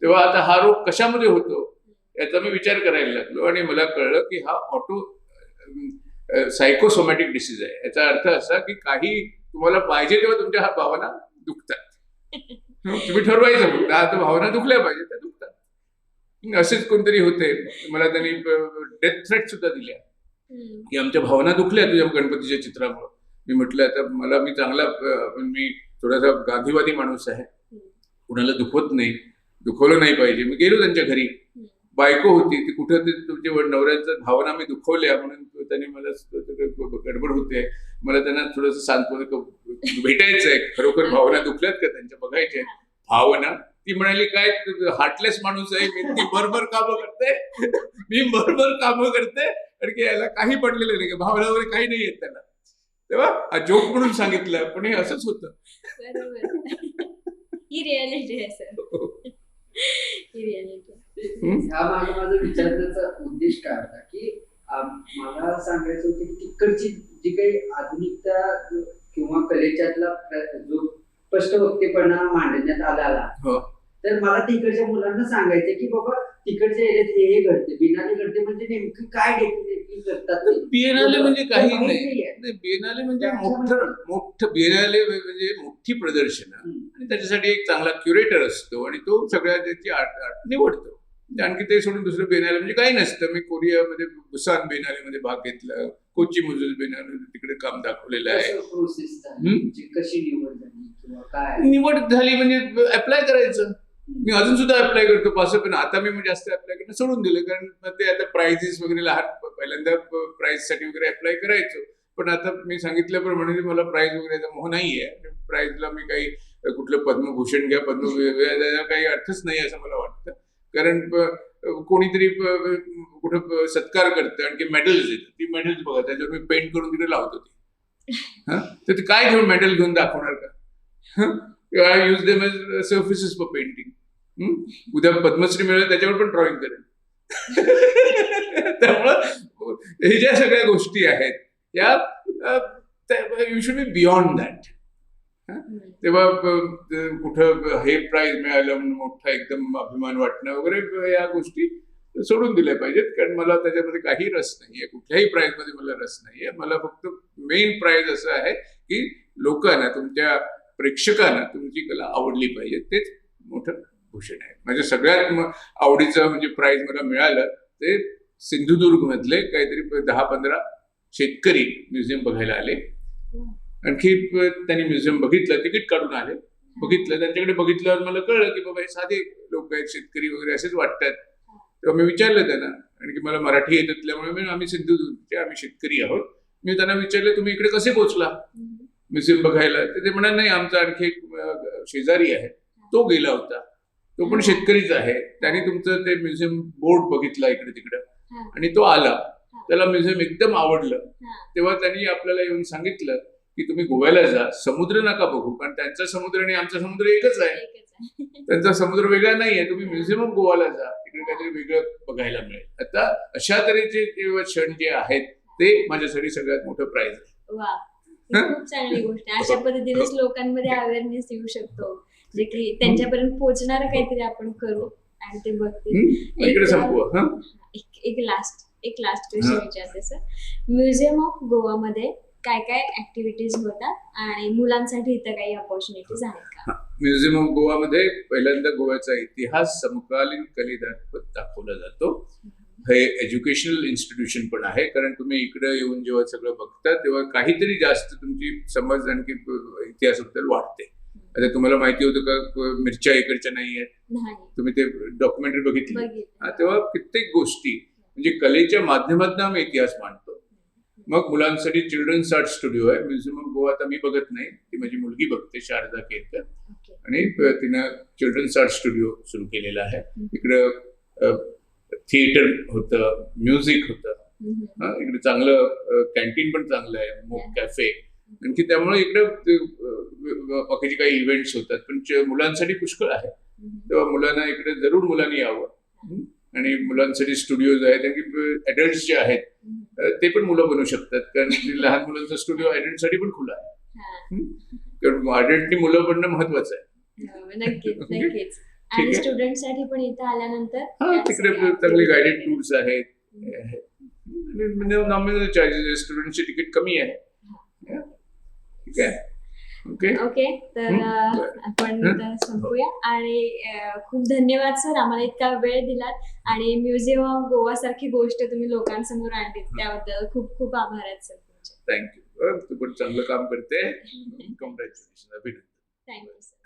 तेव्हा आता हा रोग कशामध्ये होतो याचा मी विचार करायला लागलो, आणि मला कळलं की हा ऑटो सायकोसोमॅटिक डिसीज आहे. याचा अर्थ असा की काही तुम्हाला पाहिजे तेव्हा तुमच्या हा भावना दुखतात. तुम्ही ठरवायचं फक्त आता भावना दुखल्या पाहिजे, त्या दुखतात. असेच कोणतरी होते, मला त्यांनी डेथ थ्रेट सुद्धा दिल्या की आमच्या भावना दुखल्या तुझ्या गणपतीच्या चित्रामुळे. मी म्हटलं आता मी चांगला, मी थोडासा गांधीवादी माणूस आहे, कुणाला दुखवत नाही, दुखवलं नाही पाहिजे. मी गेलो त्यांच्या घरी, बायको होती ती, कुठं ते तुमच्या नवऱ्याच्या भावना मी दुखवल्या म्हणून त्यांनी मला गडबड होते, मला त्यांना थोडंसं सांत्वन भेटायचंय, खरोखर भावना दुखल्यात का त्यांच्या बघायच्या भावना. ती म्हणाली काय हार्टलेस माणूस आहे मी, ती बरोबर कामं करते, मी बरोबर कामं करते, कारण की याला काही पडलेलं नाही, भावना वगैरे काही नाही येत त्याला. तेव्हा हा जोक म्हणून सांगितलं, पण हे असंच होतं. ही रियालिटी आहे सर, ही रियालिटी. ह्या माझा विचारण्याचा उद्देश काय होता की मला सांगायचं होतं की तिकडची जी काही आधुनिकता किंवा कलेच्यातला जो स्पष्टवक्तेपणा मांडण्यात आला, तर मला तिकडच्या मुलांना सांगायचं की बाबा तिकडच्या एरियात हे घडते, बिनाले घडते, म्हणजे नेमकं काय डेफिनेटली करतात. बिएनाले म्हणजे काही नाही, बिएनाले म्हणजे मोठं बिएनाले म्हणजे मोठी प्रदर्शनं, आणि त्याच्यासाठी एक चांगला क्युरेटर असतो, आणि तो सगळ्या त्याची आर्ट निवडतो. आणखी ते सोडून दुसरं बिएनाले म्हणजे काही नसतं. मी कोरियामध्ये बुसान बिएनालेमध्ये भाग घेतला, कोची मुजुरी बिएनाले तिकडे काम दाखवलेलं आहे. कशी निवड झाली म्हणजे अप्लाय करायचं. मी अजून सुद्धा अप्लाय करतो पास, पण आता मी जास्त अप्लाय करणं सोडून दिलं, कारण ते आता प्राइजेस वगैरे लहान, पहिल्यांदा प्राइज साठी वगैरे अप्लाय करायचो, पण आता मी सांगितल्याप्रमाणे मला प्राइज वगैरेचा मोह नाहीये. प्राइजला मी काही कुठलं पद्मभूषण घ्या, पद्मविभूषण काही अर्थच नाही असं मला वाटतं, कारण कोणीतरी कुठं सत्कार करतं आणखी मेडल्स देतं, ती मेडल्स बघा त्याच्यावर मी पेंट करून तिकडे लावतो तर ते काय घेऊन मेडल घेऊन दाखवणार का? I use them as surfaces for painting. उद्या पद्मश्री मिळेल त्याच्यावर पण ड्रॉइंग करेल. त्यामुळं हे ज्या सगळ्या गोष्टी आहेत या you should B beyond that. तेव्हा कुठं हे प्राइज मिळालं मोठा एकदम अभिमान वाटणं वगैरे या गोष्टी सोडून दिल्या पाहिजेत, कारण मला त्याच्यामध्ये काही रस नाहीये, कुठल्याही प्राइज मध्ये मला रस नाहीये. मला फक्त मेन प्राइज असं आहे की लोकांना, तुमच्या प्रेक्षकांना तुमची कला आवडली पाहिजे, तेच मोठं भूषण आहे. म्हणजे सगळ्यात आवडीचं म्हणजे प्राइज मला मिळालं ते सिंधुदुर्ग मधले काहीतरी 10-15 शेतकरी म्युझियम बघायला आले. आणखी त्यांनी म्युझियम बघितलं, तिकीट काढून आले, बघितलं, त्यांच्याकडे बघितल्यावर मला कळलं की बाबा हे साधे लोक आहेत, शेतकरी वगैरे असेच वाटतात. तेव्हा मी विचारलं त्यांना, आणखी मला मराठी येत असल्यामुळे आम्ही सिंधुदुर्गचे, आम्ही शेतकरी आहोत. मी त्यांना विचारलं तुम्ही इकडे कसे पोहोचला म्युझियम बघायला? तर ते म्हणाले नाही, आमचा आणखी एक शेजारी आहे, तो गेला होता, तो पण शेतकरीच आहे, त्याने तुमचं ते म्युझियम बोर्ड बघितला इकडे तिकडे आणि तो आला, त्याला म्युझियम एकदम आवडलं. तेव्हा त्यांनी आपल्याला येऊन सांगितलं की तुम्ही गोव्याला जा, समुद्र नका बघू, कारण त्यांचा समुद्र आणि आमचा समुद्र एकच आहे, त्यांचा समुद्र वेगळा नाहीये, तुम्ही म्युझियम ऑफ गोवाला जा, तिकडे काहीतरी वेगळं बघायला मिळेल. आता अशा तऱ्हेचे क्षण जे आहेत ते माझ्यासाठी सगळ्यात मोठं प्राइज आहे. ही खूप चांगली गोष्ट आहे. अशा पद्धतीनेच लोकांमध्ये अवेअरनेस येऊ शकतो, जे की त्यांच्यापर्यंत पोहोचणार काहीतरी आपण करू आणि ते बघतील. इकडे संपवा. हा एक लास्ट क्वेश्चन विचारते सर. म्युझियम ऑफ गोवामध्ये काय काय ऍक्टिव्हिटीज होतात आणि मुलांसाठी इथं काही अपॉर्च्युनिटीज आहेत का? म्युझियम ऑफ गोवामध्ये पहिल्यांदा गोव्याचा इतिहास समकालीन कलेदार दाखवला जातो. हे एज्युकेशनल इन्स्टिट्यूशन पण आहे, कारण तुम्ही इकडे येऊन जेव्हा सगळं बघता तेव्हा काहीतरी जास्त तुमची समज आणखी इतिहासाबद्दल वाढते. आता तुम्हाला माहिती होतं का मिरच्या इकडच्या नाही आहेत? नाही तुम्ही ते डॉक्युमेंटरी बघितली बघितलं. तेव्हा कित्येक गोष्टी म्हणजे कलेच्या माध्यमातून आम्ही इतिहास मांडतो. मग मुलांसाठी चिल्ड्रन्स आर्ट स्टुडिओ आहे. म्युझियम ऑफ गोवा आता मी बघत नाही, ती माझी मुलगी बघते, शारदा केरकर, ओके. आणि तिनं चिल्ड्रन्स आर्ट स्टुडिओ सुरू केलेला आहे. इकडं थिएटर होतं, म्युझिक होतं, इकडे चांगलं कॅन्टीन पण चांगलं आहे, मोक कॅफे. आणखी त्यामुळे इकडे बाकीचे काही इव्हेंट्स होतात, पण मुलांसाठी पुष्कळ आहे. तेव्हा मुलांना इकडे जरूर मुलांनी यावं. आणि मुलांसाठी स्टुडिओज आहेत, आणखी ऍडल्ट्स जे आहेत ते पण मुलं बनवू शकतात, कारण लहान मुलांचा स्टुडिओ ऍडल्टसाठी पण खुला आहे. कारण ऍडल्टनी मुलं बनणं महत्वाचं आहे. नक्कीच नक्कीच. आणि आहे. स्टुडंटसाठी पण इथं आल्यानंतर तिकडे चांगले गायडेड टूर्स आहेत. नॉमिनल चार्जेस, स्टुडंटची तिकीट कमी आहे. ठीक आहे. ओके. ओके, तर आपण इथं संपूया. आणि खूप धन्यवाद सर, आम्हाला इतका वेळ दिलात आणि म्युझियम ऑफ गोवा सारखी गोष्ट तुम्ही लोकांसमोर आणलीत, त्याबद्दल खूप खूप आभार आहेत सर तुमचे. थँक्यू. तू पण चांगलं काम करते. कॉंग्रॅच्युलेशन. अभिनंदन. Thank you sir.